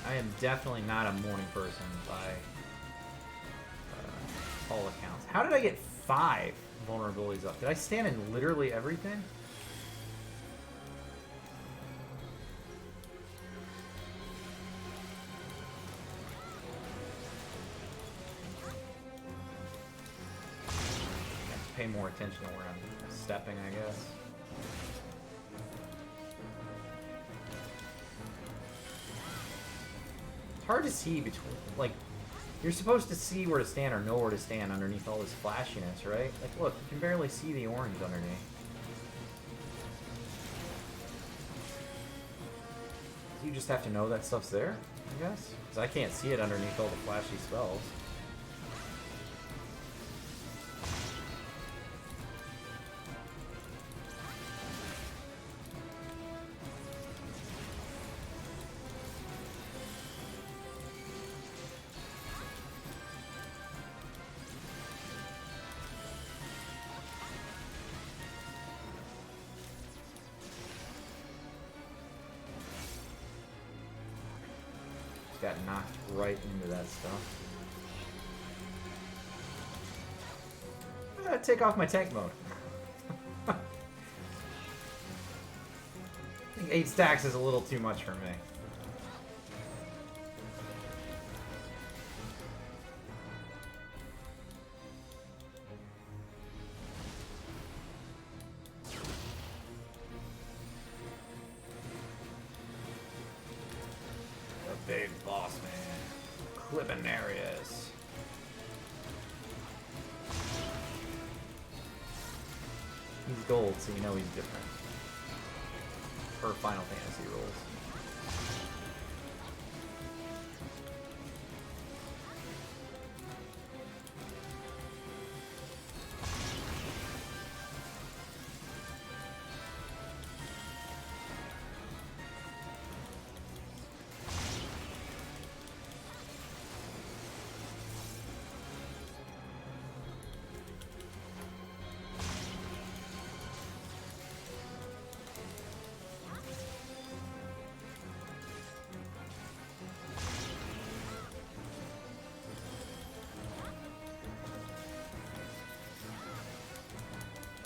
I am definitely not a morning person by all accounts. How did I get 5 vulnerabilities up? Did I stand in literally everything? Pay more attention to where I'm stepping, I guess. It's hard to see between, like, you're supposed to see where to stand or know where to stand underneath all this flashiness, right? Like, look, you can barely see the orange underneath. You just have to know that stuff's there, I guess? Because I can't see it underneath all the flashy spells. Got knocked right into that stuff. I gotta take off my tank mode. I think 8 stacks is a little too much for me. Big boss man. Clipping areas. He's gold, so you know he's different. Per Final Fantasy rules.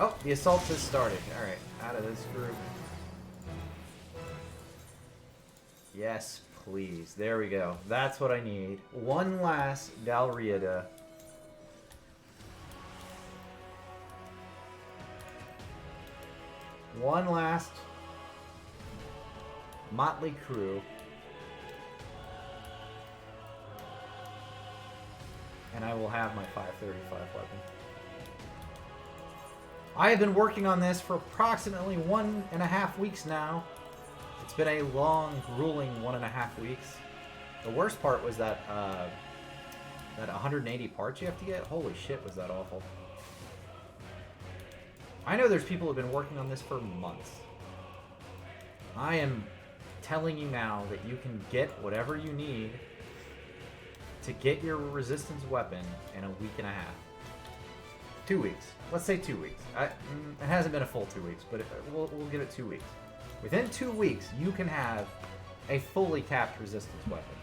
Oh, the assault has started. Alright, out of this group. Yes, please. There we go. That's what I need. One last Dalriada. One last motley crew. And I will have my 535 weapon. I have been working on this for approximately 1.5 weeks now. It's been a long, grueling 1.5 weeks. The worst part was that that 180 parts you have to get. Holy shit, was that awful. I know there's people who have been working on this for months. I am telling you now that you can get whatever you need to get your resistance weapon in a week and a half. 2 weeks. Let's say 2 weeks. It hasn't been a full 2 weeks, but we'll give it 2 weeks. Within 2 weeks, you can have a fully capped resistance weapon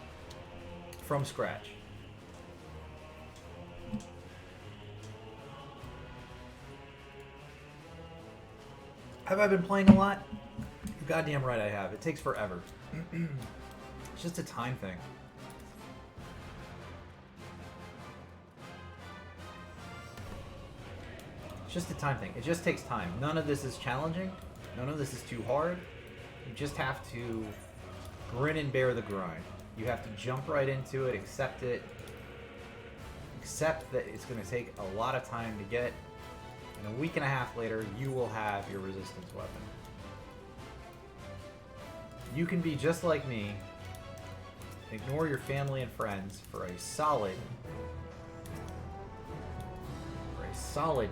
from scratch. Have I been playing a lot? You're goddamn right I have. It takes forever. It's just a time thing. It's just a time thing. It just takes time. None of this is challenging. None of this is too hard. You just have to grin and bear the grind. You have to jump right into it, accept it. Accept that it's going to take a lot of time to get. And a week and a half later, you will have your resistance weapon. You can be just like me. Ignore your family and friends for a solid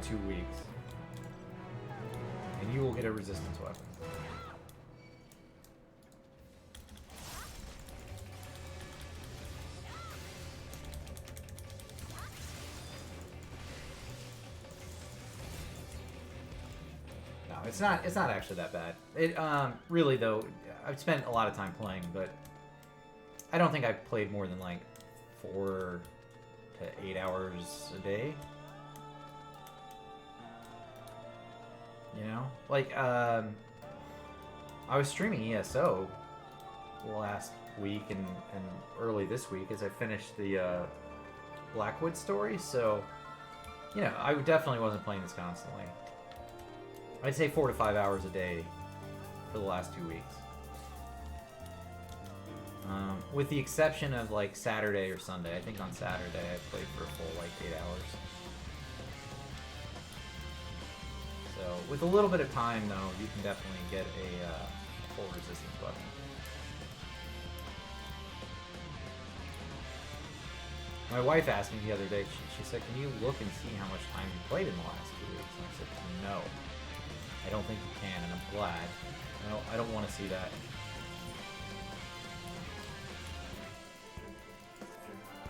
2 weeks. And you will get a resistance weapon. No, it's not actually that bad. It really though, I've spent a lot of time playing, but I don't think I've played more than like 4 to 8 hours a day. You know? Like, I was streaming ESO last week and early this week as I finished the Blackwood story, so, you know, I definitely wasn't playing this constantly. I'd say 4 to 5 hours a day for the last 2 weeks. With the exception of, like, Saturday or Sunday. I think on Saturday I played for a full, like, 8 hours. So, with a little bit of time, though, you can definitely get a full resistance weapon. My wife asked me the other day, she said, can you look and see how much time you played in the last 2 weeks? And I said, no. I don't think you can, and I'm glad. I don't want to see that.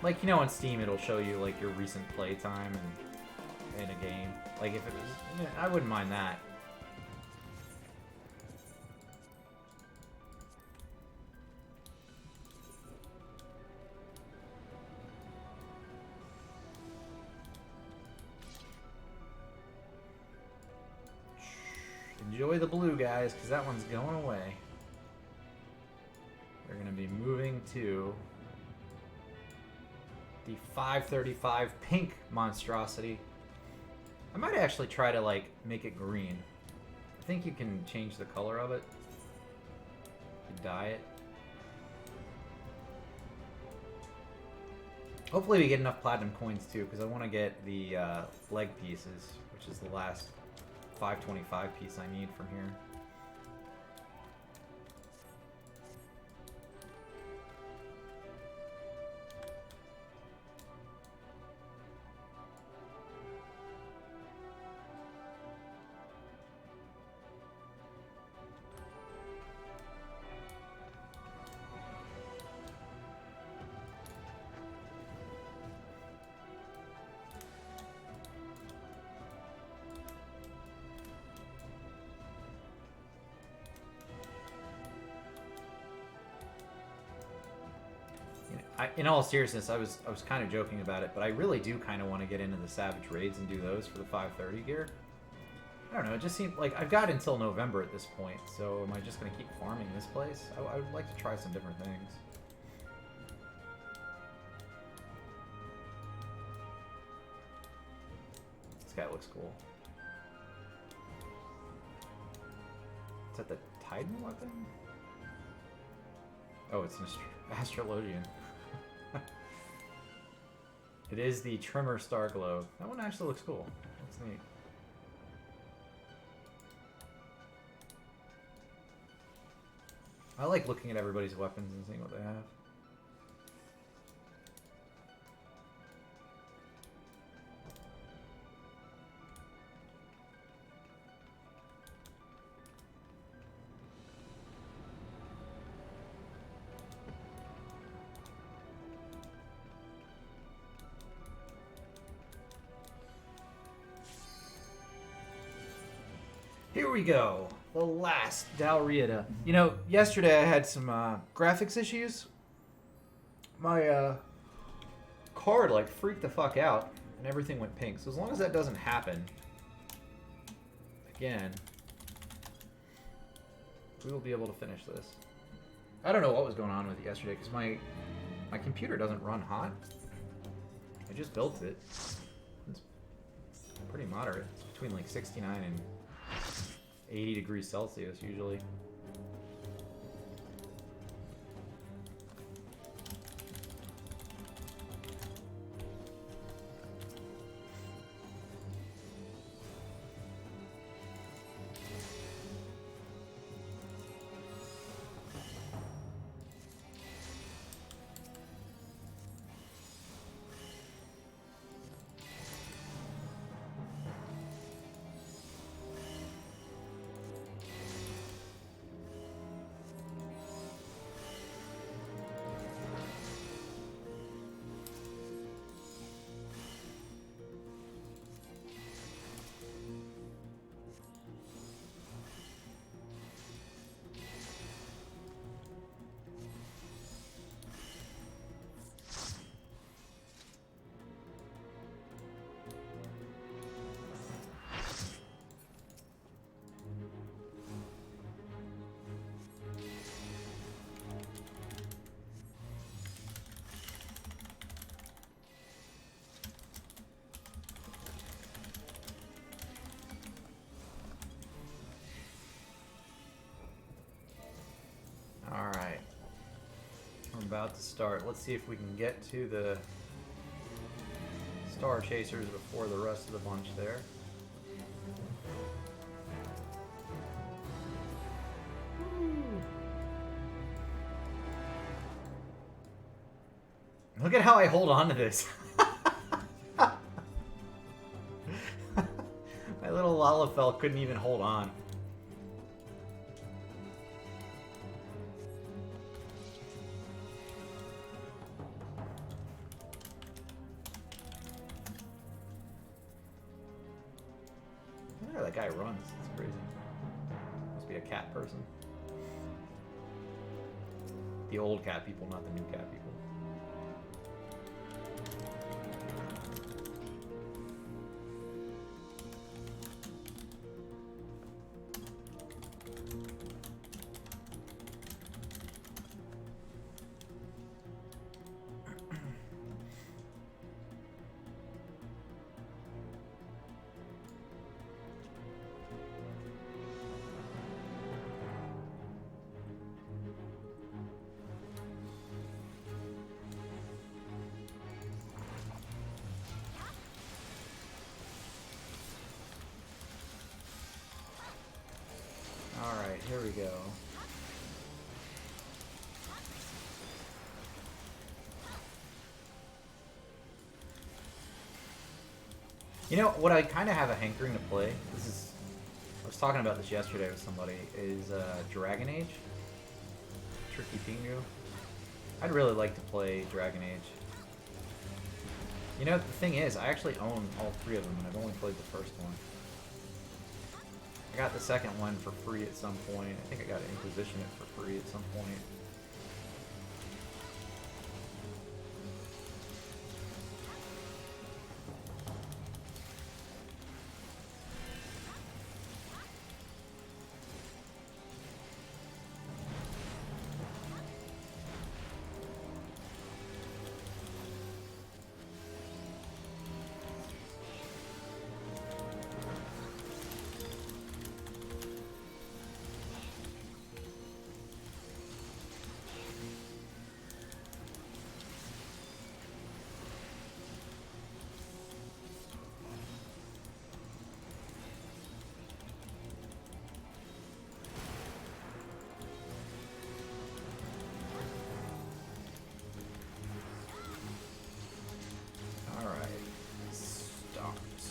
Like, you know, on Steam, it'll show you, like, your recent play time in a game. Like, if it was... I wouldn't mind that. Enjoy the blue, guys, because that one's going away. We're going to be moving to the 535 pink monstrosity. I might actually try to, like, make it green. I think you can change the color of it. You dye it. Hopefully we get enough platinum coins, too, because I want to get the leg pieces, which is the last 525 piece I need from here. In all seriousness, I was kind of joking about it, but I really do kind of want to get into the Savage Raids and do those for the 530 gear. I don't know, it just seemed like I've got until November at this point, so am I just going to keep farming this place? I would like to try some different things. cat looks cool. Is that the Titan weapon? Oh, it's an Astrologian. It is the Trimmer Star Globe. That one actually looks cool. That's neat. I like looking at everybody's weapons and seeing what they have. Here we go. The last Dalriada. You know, yesterday I had some graphics issues. My card like freaked the fuck out and everything went pink. So as long as that doesn't happen again, we will be able to finish this. I don't know what was going on with it yesterday because my computer doesn't run hot. I just built it. It's pretty moderate. It's between like 69 and 80 degrees Celsius usually. About to start. Let's see if we can get to the Star Chasers before the rest of the bunch there. Look at how I hold on to this. My little Lalafell couldn't even hold on. That guy runs. It's crazy. Must be a cat person. The old cat people, not the new cat people. Alright, here we go. You know, what I kind of have a hankering to play, I was talking about this yesterday with somebody, is Dragon Age. Tricky Pingu. I'd really like to play Dragon Age. You know, the thing is, I actually own all three of them, and I've only played the first one. I got the second one for free at some point. I think I got Inquisition it for free at some point.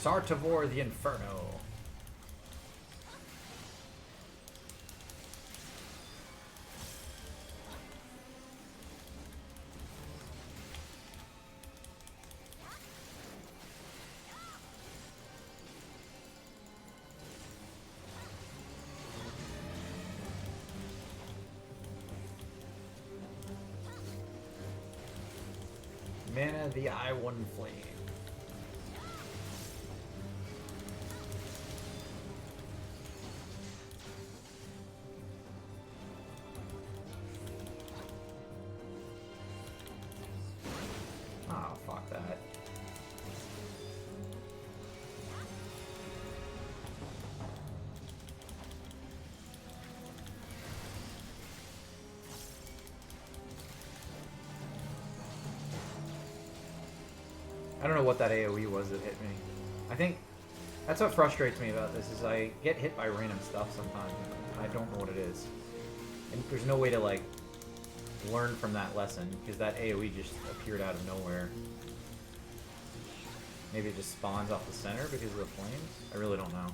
Sartivore the Inferno. Mana the I-1 Flame. Oh, fuck that. I don't know what that AoE was that hit me. I think that's what frustrates me about this, is I get hit by random stuff sometimes. I don't know what it is. And there's no way to, like, learn from that lesson, because that AoE just appeared out of nowhere. Maybe it just spawns off the center because of the flames? I really don't know.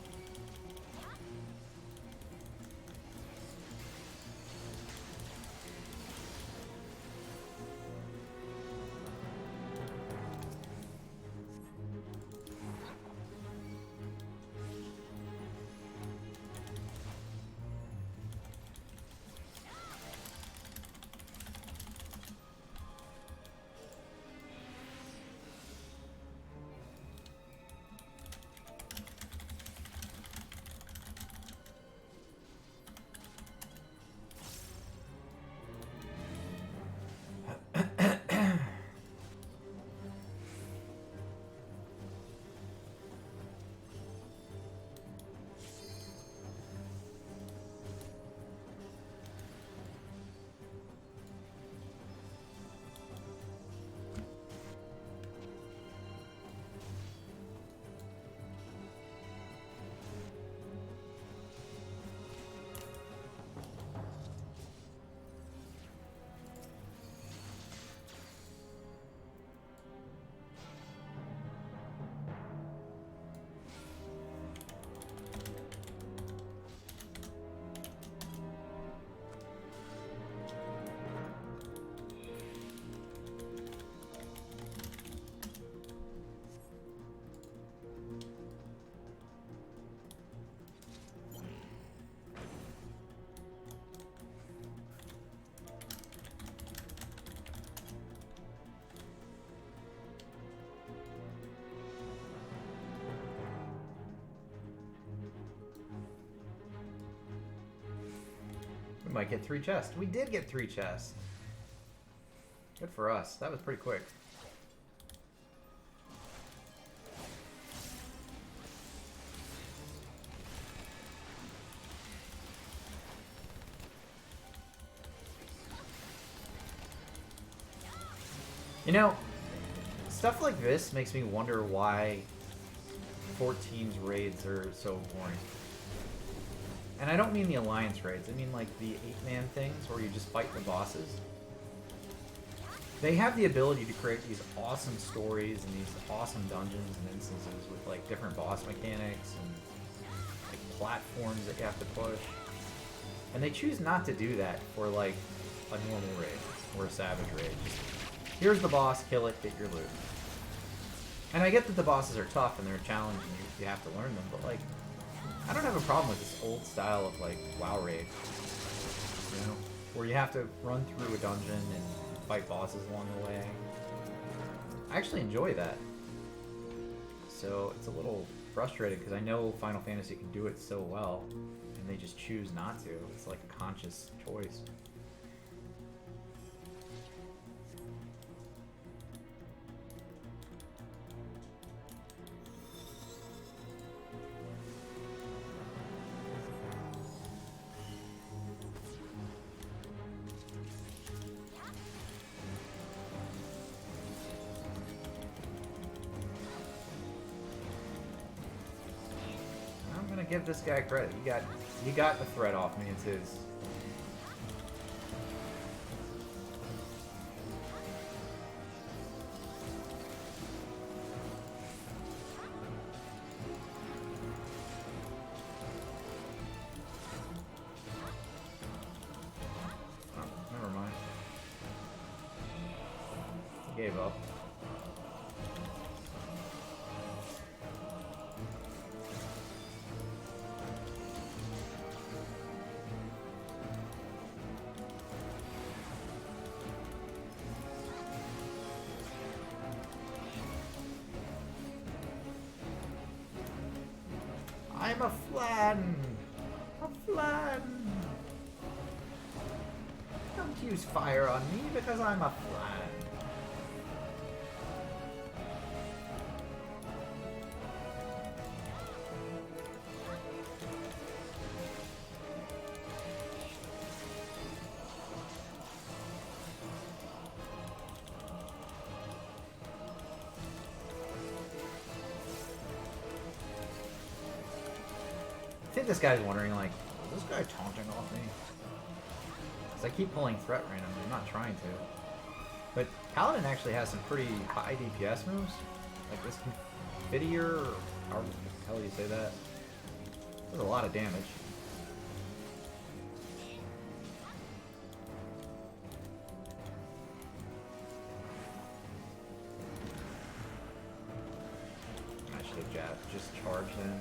Might get 3 chests. We did get 3 chests. Good for us. That was pretty quick. You know, stuff like this makes me wonder why 14's raids are so boring. And I don't mean the Alliance raids, I mean like the 8-man things where you just fight the bosses. They have the ability to create these awesome stories and these awesome dungeons and instances with like different boss mechanics and like platforms that you have to push. And they choose not to do that for like a normal raid or a savage raid. Just, here's the boss, kill it, get your loot. And I get that the bosses are tough and they're challenging, you have to learn them, but like, I don't have a problem with this old style of, like, WoW raid, you know, where you have to run through a dungeon and fight bosses along the way. I actually enjoy that. So it's a little frustrating because I know Final Fantasy can do it so well, and they just choose not to. It's like a conscious choice. Give this guy credit. You got the threat off me. It's his. gave up. I'm a flan! A flan! Don't use fire on me because I'm a flan. I think this guy's wondering, like, is this guy taunting off me? Because I keep pulling threat randomly, I'm not trying to. But Paladin actually has some pretty high DPS moves. Like this Confiteor, or how the hell do you say that? Does a lot of damage. I should have just charged in.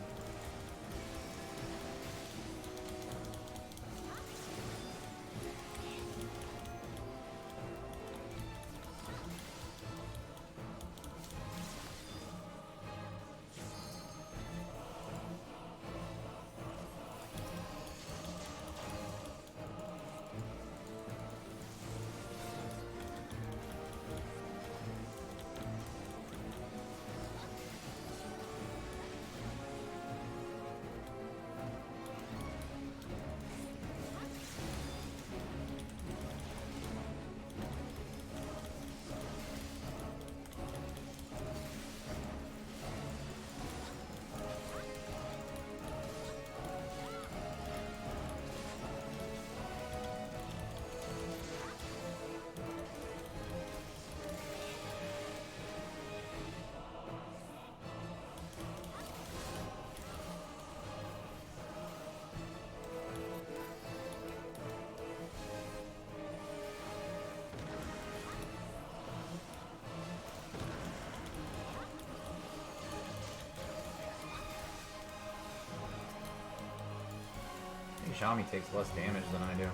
Xiaomi takes less damage than I do.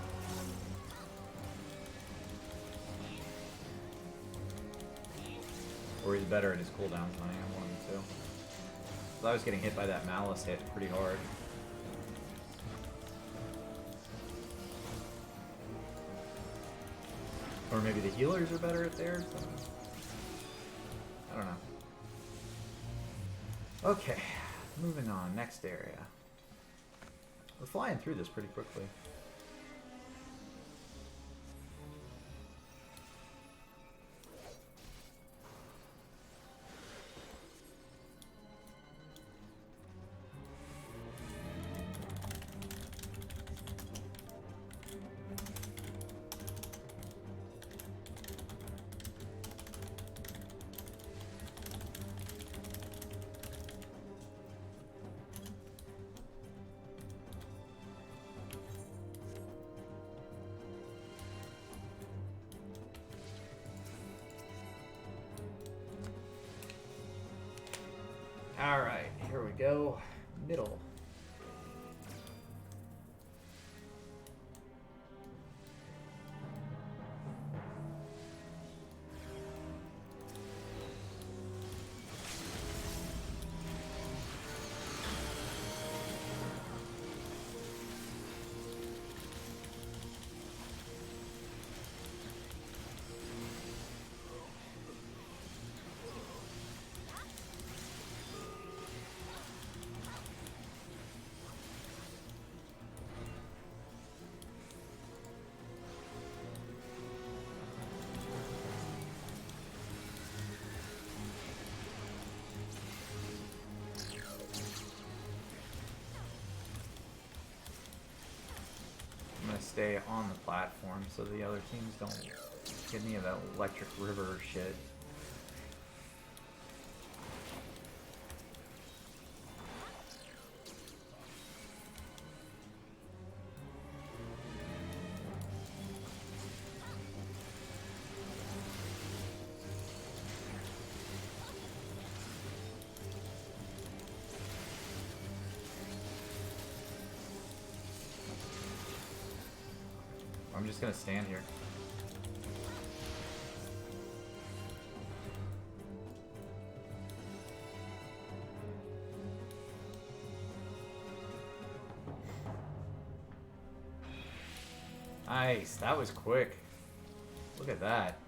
Or he's better at his cooldowns than I am, one of the two. So I was getting hit by that Malice hit pretty hard. Or maybe the healers are better at theirs? I don't know. Okay, moving on, next area. We're flying through this pretty quickly. Alright, here we go. Middle. Stay on the platform so the other teams don't get any of that electric river shit. I'm just gonna stand here. Nice, that was quick. Look at that.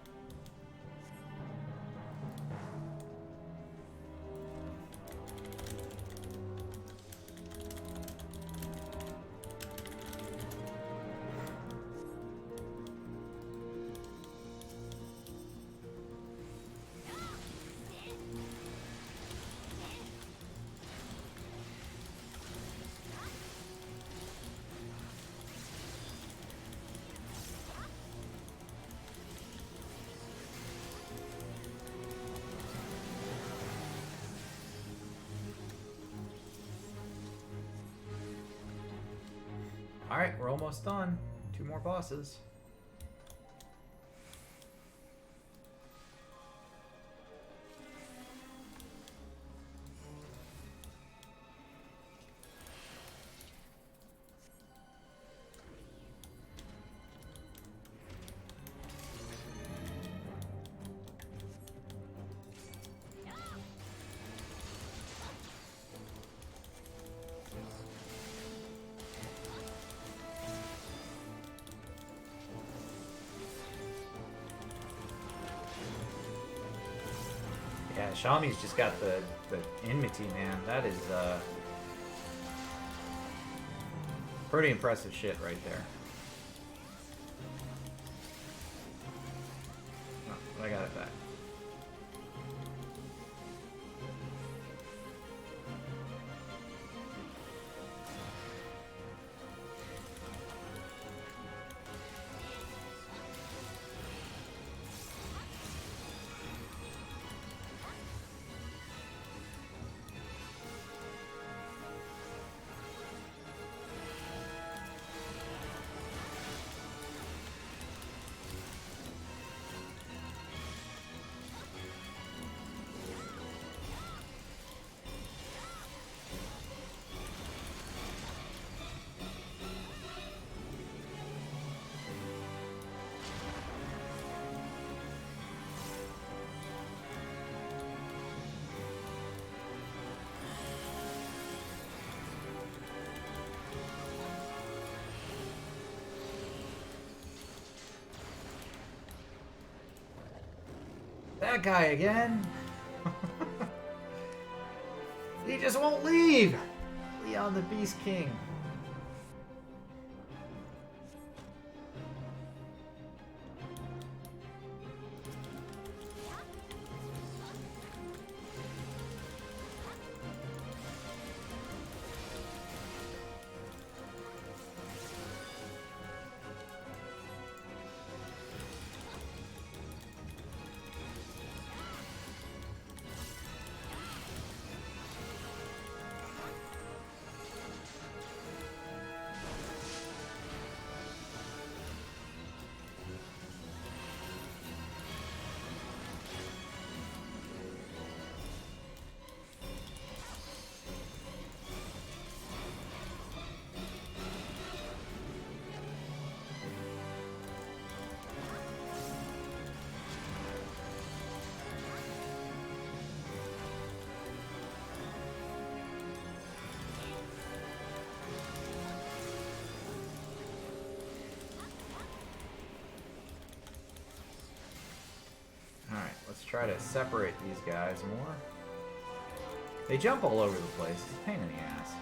Alright, we're almost done. 2 more bosses. Yeah, Shami's just got the enmity, man. That is pretty impressive shit right there. Oh, but I got it back. That guy again. He just won't leave. Leon the Beast King. Let's try to separate these guys more. They jump all over the place. It's a pain in the ass.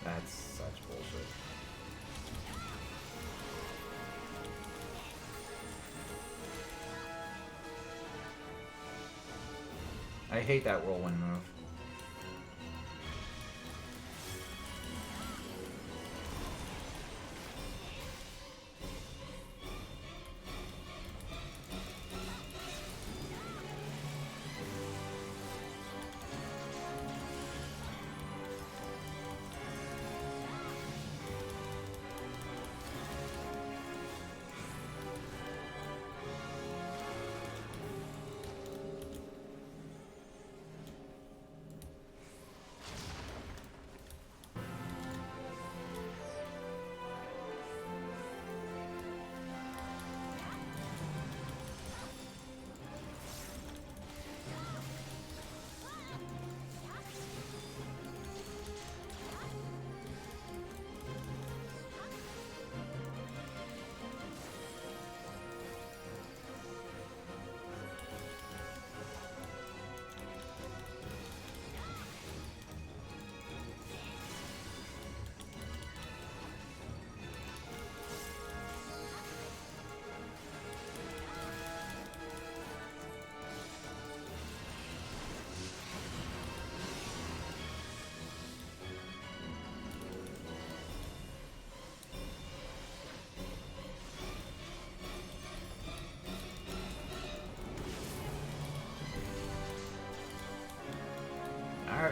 That's such bullshit. I hate that whirlwind move.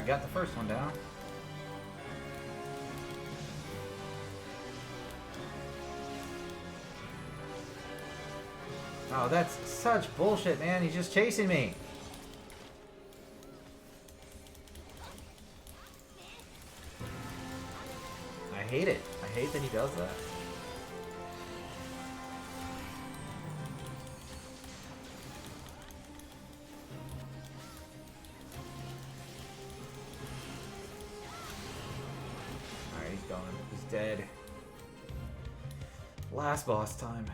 got the first one down. Oh, that's such bullshit, man. He's just chasing me. I hate it. I hate that he does that. Alright, he's gone. He's dead. Last boss time.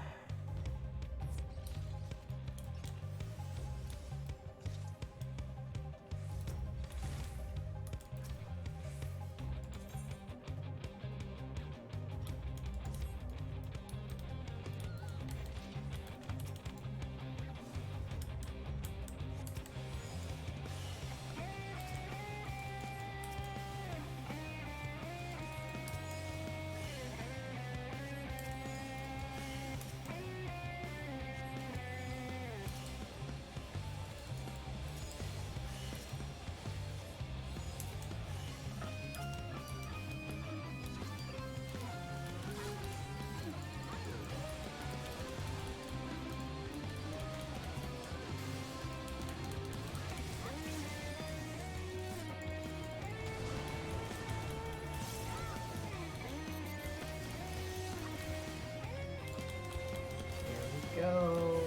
Go.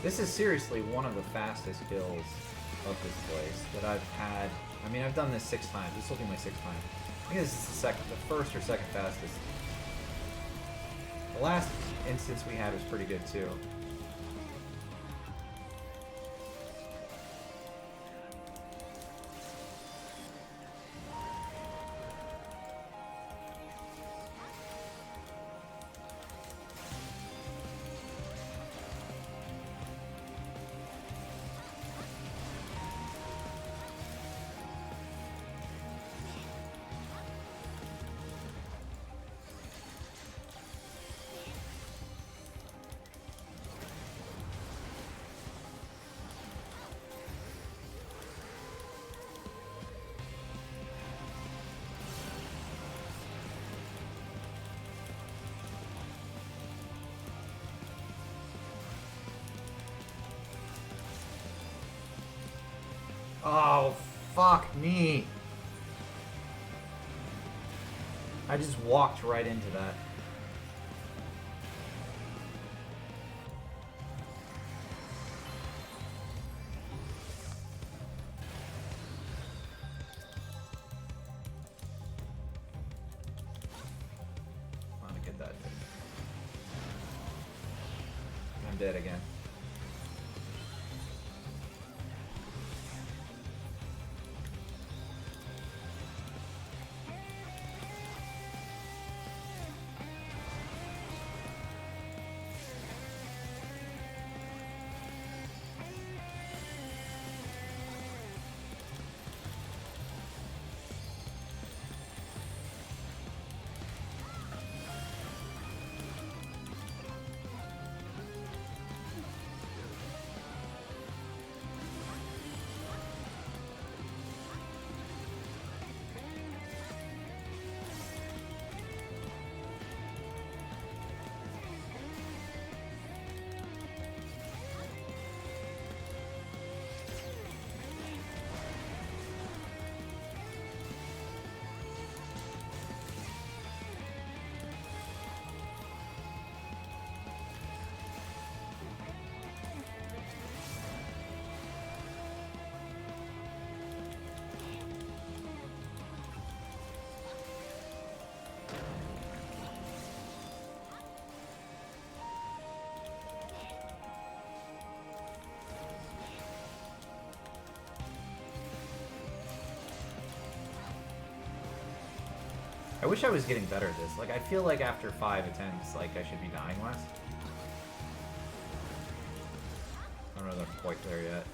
This is seriously one of the fastest kills of this place that I've had. I mean, I've done this 6 times. This will be my 6th time. I think this is the first or second fastest. The last instance we had was pretty good too. Oh, fuck me. I just walked right into that. I'm gonna get that. I'm dead again. I wish I was getting better at this. Like, I feel like after 5 attempts, like, I should be dying less. I don't know if I'm quite there yet.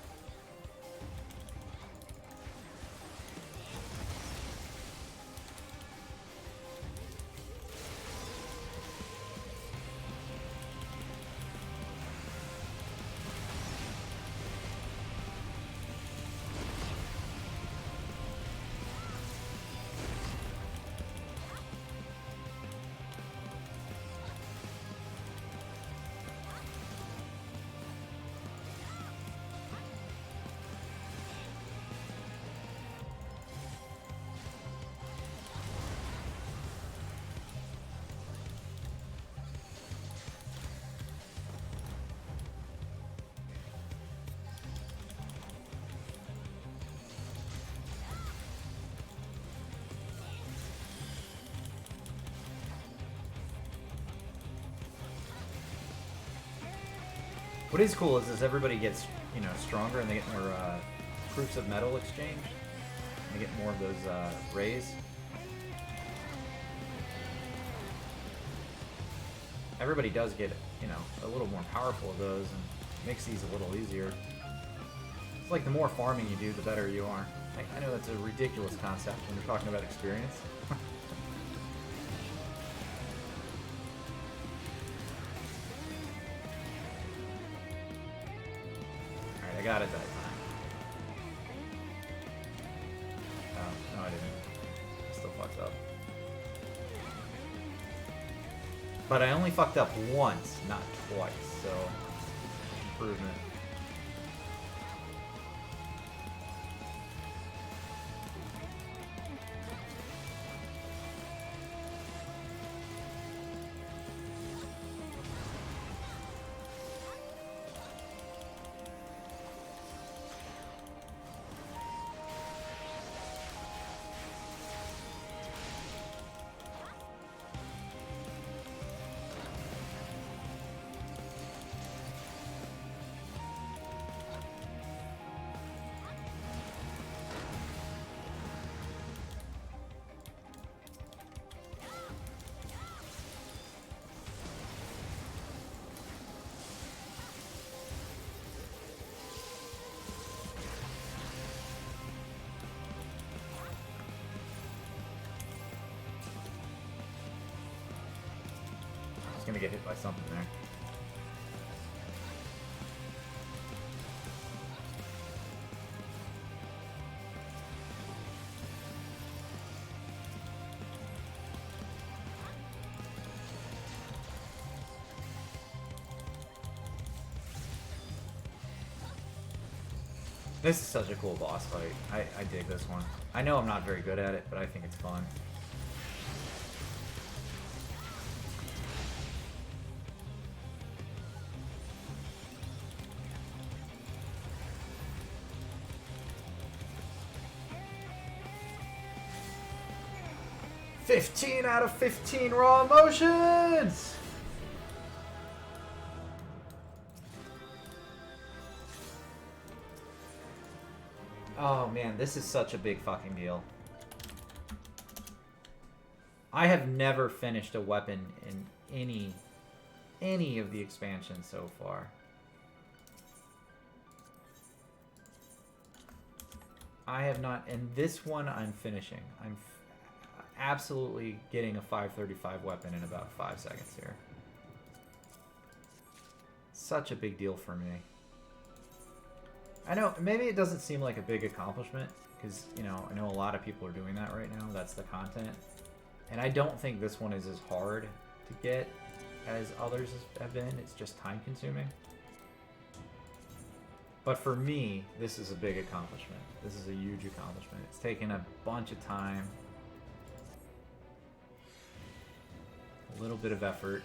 What is cool is as everybody gets, you know, stronger and they get more proofs of metal exchanged, they get more of those rays. Everybody does get, you know, a little more powerful of those, and makes these a little easier. It's like the more farming you do, the better you are. I know that's a ridiculous concept when you're talking about experience. Alright, I got it that time. Oh, no I didn't. I still fucked up. But I only fucked up once, not twice, so improvement. Gonna get hit by something there. This is such a cool boss fight. I dig this one. I know I'm not very good at it, but I think it's fun. "15 out of 15 raw emotions!" Oh man, this is such a big fucking deal. I have never finished a weapon in any of the expansions so far. I have not, and this one I'm finishing. I'm absolutely getting a 535 weapon in about 5 seconds here. Such a big deal for me. I know, maybe it doesn't seem like a big accomplishment, because, you know, I know a lot of people are doing that right now. That's the content. And I don't think this one is as hard to get as others have been. It's just time consuming. But for me, this is a big accomplishment. This is a huge accomplishment. It's taken a bunch of time. A little bit of effort.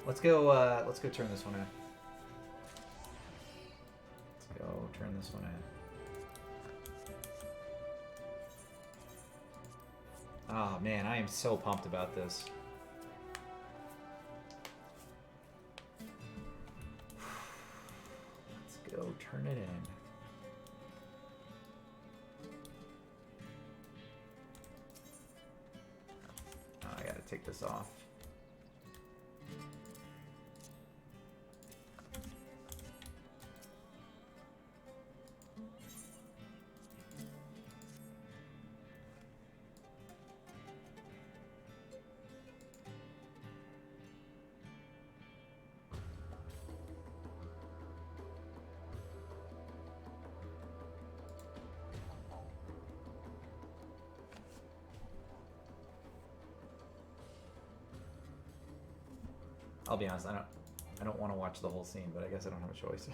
Let's go turn this one in. Let's go turn this one in. Oh man, I am so pumped about this. Let's go turn it in. Oh, I gotta take this off. I'll be honest, I don't want to watch the whole scene, but I guess I don't have a choice.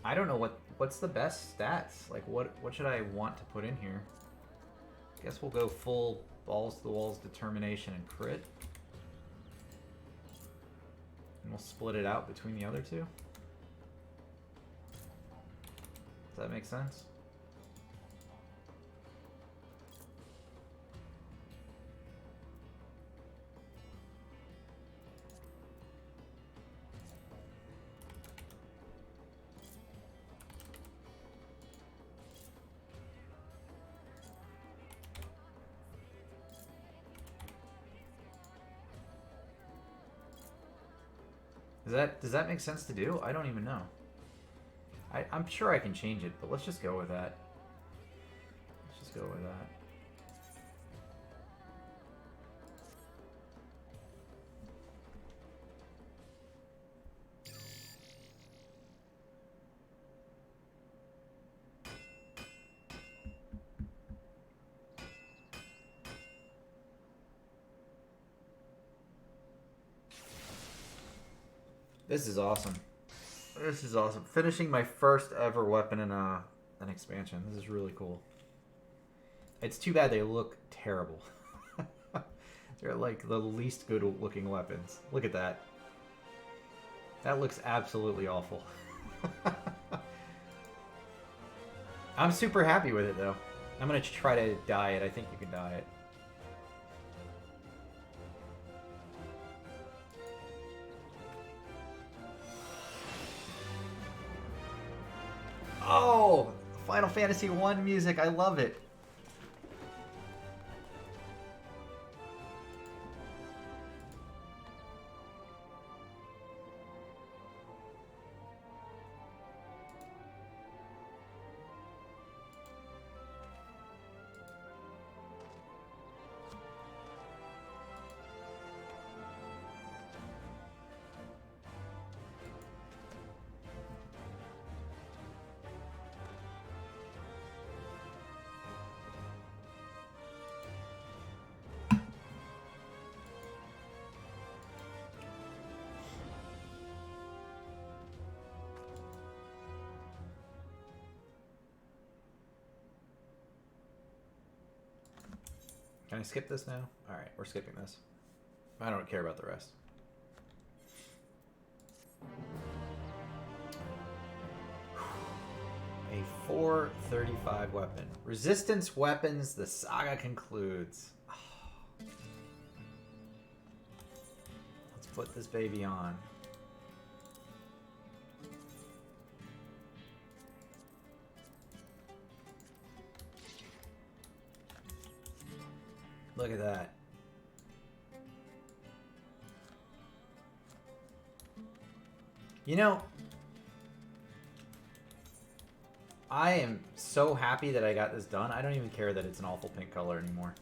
I don't know what's the best stats. Like what should I want to put in here? Guess we'll go full balls to the walls determination and crit. And we'll split it out between the other two. Does that make sense? Does that make sense to do? I don't even know. I'm sure I can change it, but let's just go with that. Let's just go with that. This is awesome. This is awesome. Finishing my first ever weapon in an expansion. This is really cool. It's too bad they look terrible. They're like the least good looking weapons. Look at that. That looks absolutely awful. I'm super happy with it though. I'm gonna try to dye it. I think you can dye it. Oh, Final Fantasy 1 music. I love it. Can I skip this now? Alright, we're skipping this. I don't care about the rest. A 435 weapon. Resistance weapons, the saga concludes. Let's put this baby on. Look at that. You know, I am so happy that I got this done. I don't even care that it's an awful pink color anymore.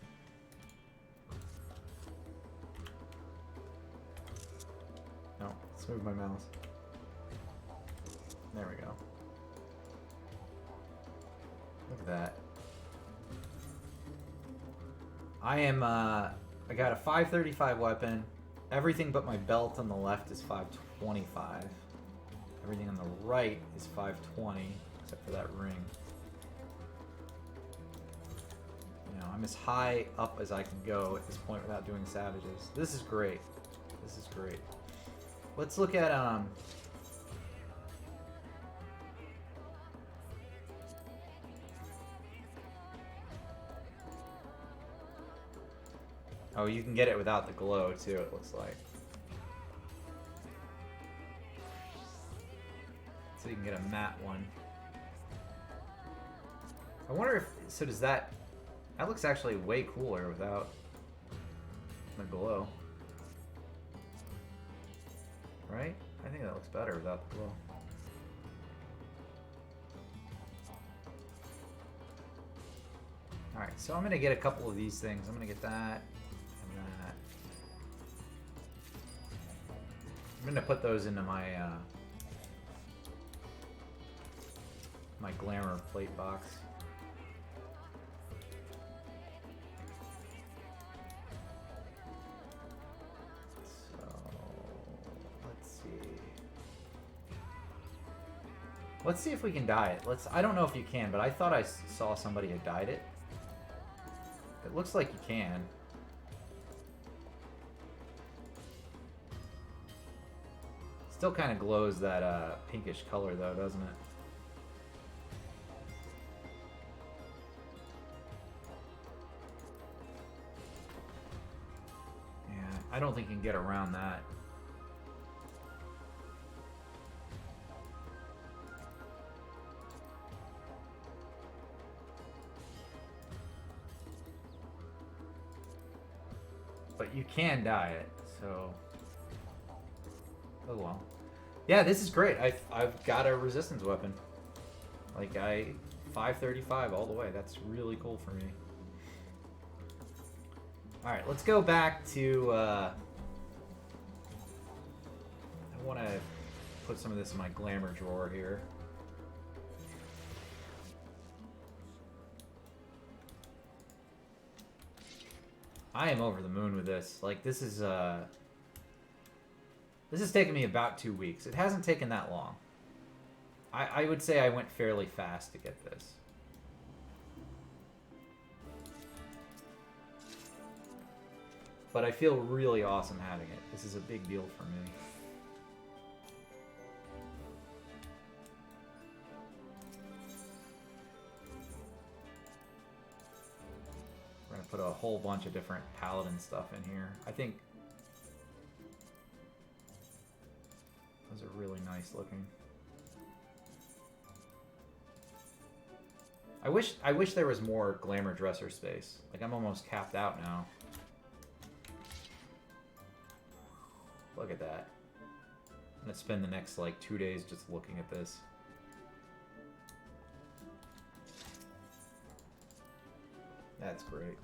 No, let's move my mouse. There we go. Look at that. I got a 535 weapon. Everything but my belt on the left is 525. Everything on the right is 520, except for that ring. You know, I'm as high up as I can go at this point without doing savages. This is great. This is great. Let's look at, oh, you can get it without the glow, too, it looks like. So you can get a matte one. I wonder if... So does that... That looks actually way cooler without the glow. Right? I think that looks better without the glow. Alright, so I'm going to get a couple of these things. I'm going to get that. That. I'm gonna put those into my my glamour plate box. So let's see. Let's see if we can dye it. I don't know if you can, but I thought I saw somebody had dyed it. It looks like you can. Still kind of glows that pinkish color though, doesn't it? Yeah, I don't think you can get around that. But you can dye it, so... Oh well. Yeah, this is great. I've got a resistance weapon. Like, 535 all the way. That's really cool for me. Alright, let's go back to... I want to put some of this in my glamour drawer here. I am over the moon with this. Like, this is taken me about 2 weeks. It hasn't taken that long. I would say I went fairly fast to get this. But I feel really awesome having it. This is a big deal for me. We're going to put a whole bunch of different paladin stuff in here. I think those are really nice looking. I wish there was more glamour dresser space. Like, I'm almost capped out now. Look at that. I'm gonna spend the next like 2 days just looking at this. That's great.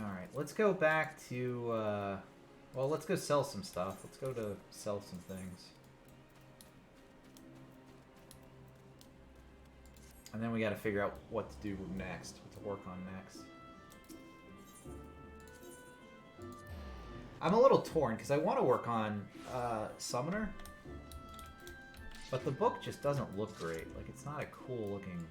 Alright, let's go back to, well, let's go sell some stuff. Let's go to sell some things. And then we gotta figure out what to do next, what to work on next. I'm a little torn, because I want to work on Summoner. But the book just doesn't look great. Like, it's not a cool looking...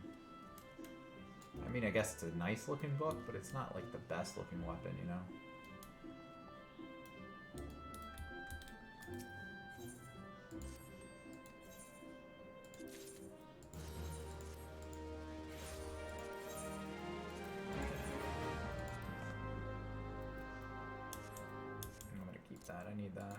I mean, I guess it's a nice looking book, but it's not like the best looking weapon, you know? I'm gonna keep that. I need that.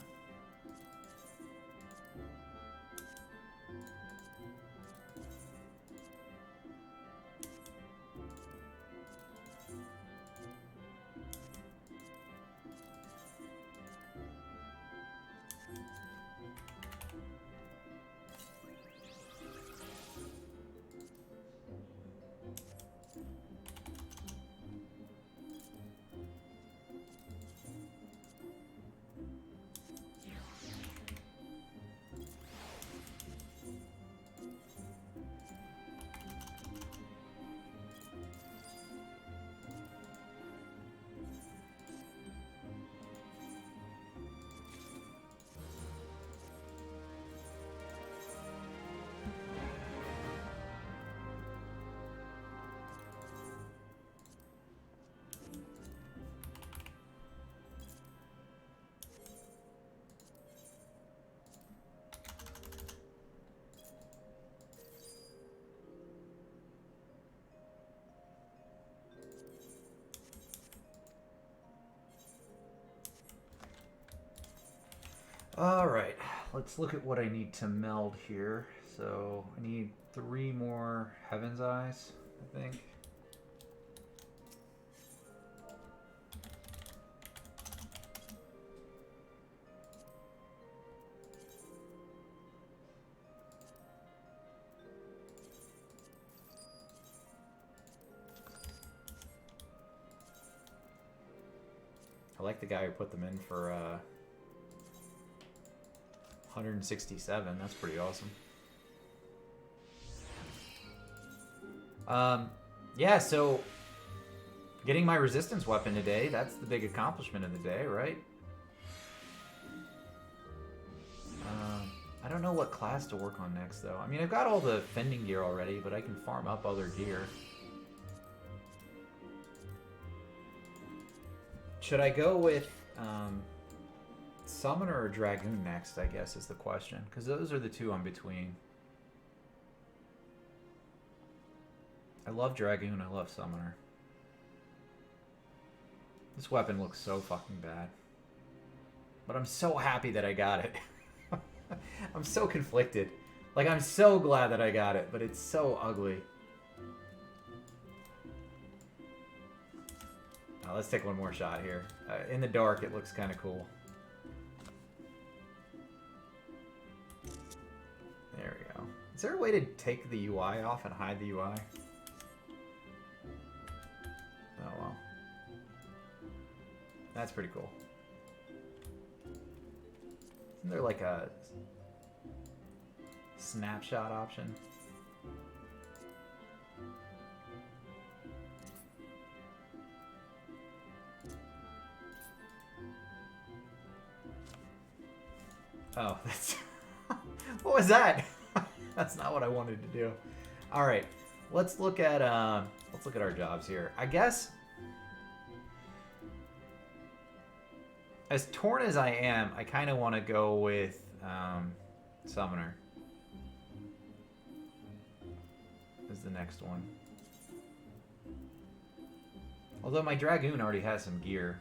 Alright, let's look at what I need to meld here. So, I need 3 more Heaven's Eyes, I think. I like the guy who put them in for, 167. That's pretty awesome. Yeah, so Getting my resistance weapon today, that's the big accomplishment of the day, right? I don't know what class to work on next, though. I mean, I've got all the fending gear already, but I can farm up other gear. Should I go with Summoner or Dragoon next, I guess, is the question. Because those are the two I'm between. I love Dragoon, I love Summoner. This weapon looks so fucking bad. But I'm so happy that I got it. I'm so conflicted. Like, I'm so glad that I got it, but it's so ugly. Now, let's take one more shot here. In the dark, it looks kind of cool. There we go. Is there a way to take the UI off and hide the UI? Oh, well. That's pretty cool. Isn't there like a snapshot option? Oh, that's... What was that? That's not what I wanted to do. All right, let's look at our jobs here. I guess, as torn as I am, I kind of want to go with Summoner as the next one. Although my Dragoon already has some gear,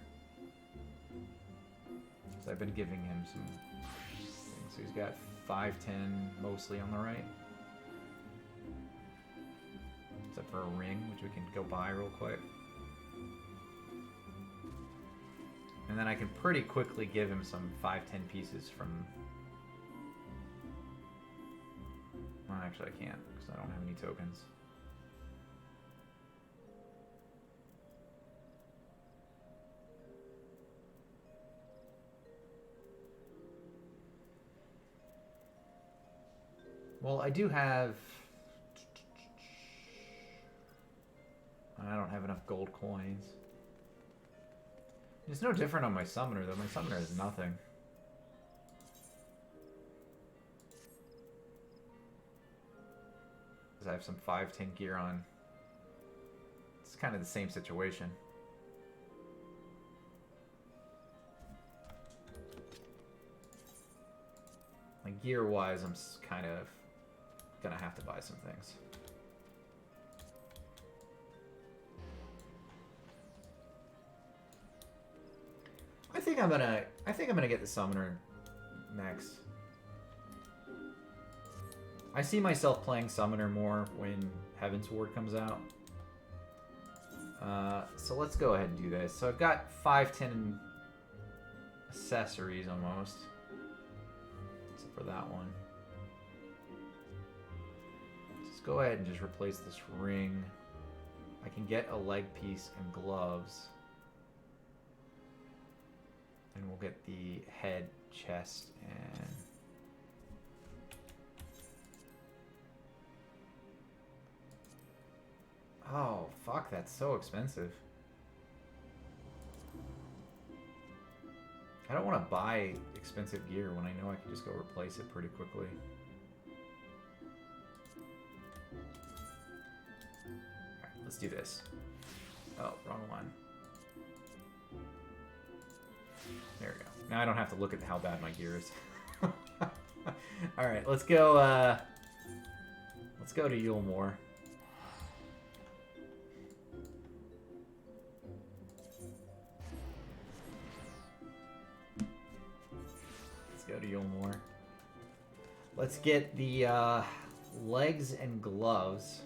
so I've been giving him some things. So he's got 5-10 mostly on the right. Except for a ring, which we can go buy real quick. And then I can pretty quickly give him some 5-10 pieces from... Well, actually I can't, because I don't have any tokens. Well, I do have... I don't have enough gold coins. It's no different on my Summoner, though. My Summoner has nothing. Because I have some 5-10 gear on. It's kind of the same situation. Like, gear-wise, I'm kind of gonna have to buy some things. I think I'm gonna get the Summoner next. I see myself playing Summoner more when Heaven's Ward comes out. So let's go ahead and do this. So I've got 5-10 accessories almost. Except for that one. Let's go ahead and just replace this ring. I can get a leg piece and gloves. And we'll get the head, chest, and... Oh, fuck, that's so expensive. I don't want to buy expensive gear when I know I can just go replace it pretty quickly. Alright, let's do this. Oh, wrong one. There we go. Now I don't have to look at how bad my gear is. Alright, let's go to Yulmore. Go to Yulmore. Let's get the legs and gloves.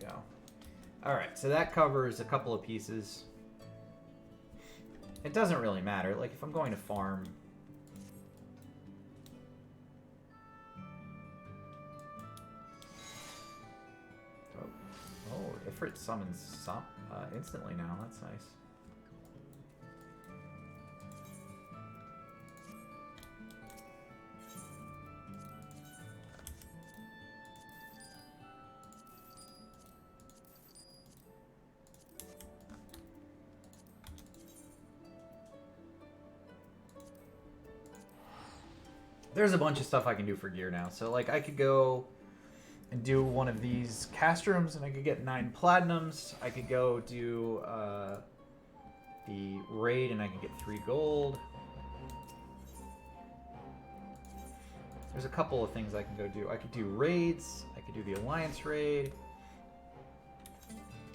go. Alright, so that covers a couple of pieces. It doesn't really matter. Like, if I'm going to farm... Oh, Ifrit summons some, instantly now. That's nice. There's a bunch of stuff I can do for gear now. So, like, I could go and do one of these castrums, and I could get 9 platinums. I could go do the raid, and I could get 3 gold. There's a couple of things I can go do. I could do raids. I could do the alliance raid.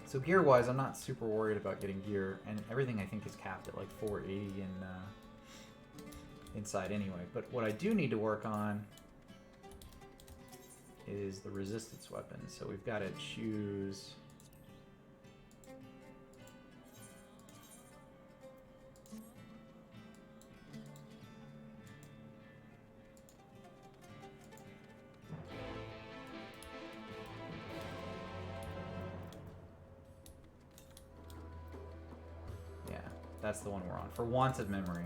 So gear-wise, I'm not super worried about getting gear, and everything I think is capped at like 480 in inside anyway. But what I do need to work on is the resistance weapon. So we've got to choose... Yeah, that's the one we're on. For want of memory.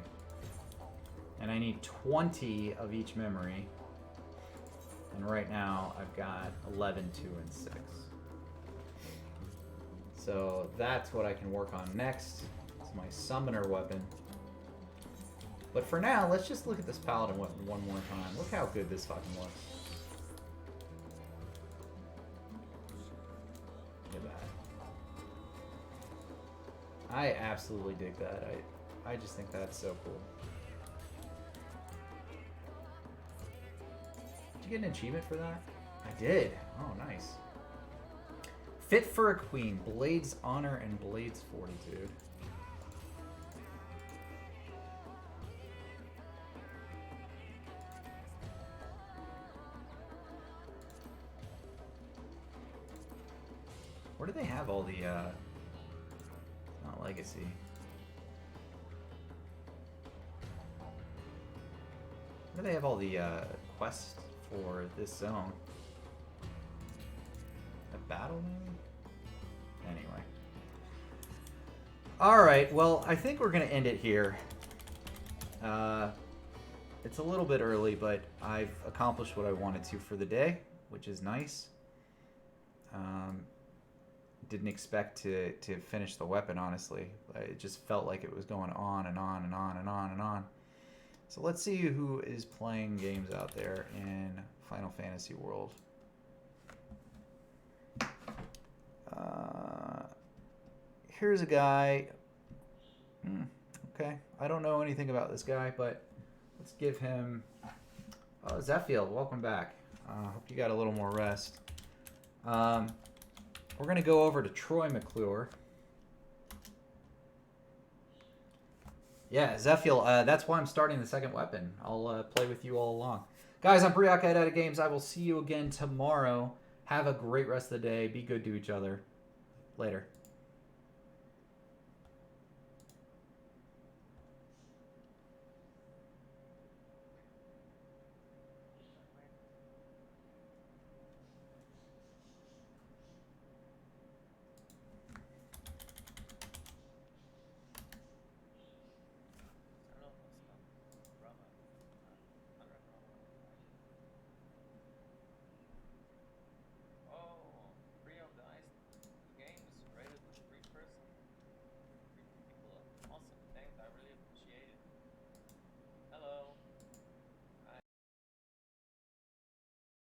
And I need 20 of each memory. And right now, I've got 11, 2, and 6. So that's what I can work on next. It's my summoner weapon. But for now, let's just look at this paladin weapon one more time. Look how good this fucking looks. Look at that. I absolutely dig that. I just think that's so cool. Did you get an achievement for that? I did. Oh, nice. Fit for a queen. Blades honor and blades fortitude. Where do they have all the, not legacy. Where do they have all the, quests for this zone? A battle, maybe? Anyway. Alright, well, I think we're going to end it here. It's a little bit early, but I've accomplished what I wanted to for the day, which is nice. Didn't expect to finish the weapon, honestly. It just felt like it was going on and on and on and on and on. So let's see who is playing games out there in Final Fantasy World. Here's a guy. Okay, I don't know anything about this guy, but let's give him... Oh, Zephiel, welcome back. Hope you got a little more rest. We're going to go over to Troy McClure. Yeah, Zephiel, that's why I'm starting the second weapon. I'll play with you all along. Guys, I'm Briac at Out of Games. I will see you again tomorrow. Have a great rest of the day. Be good to each other. Later.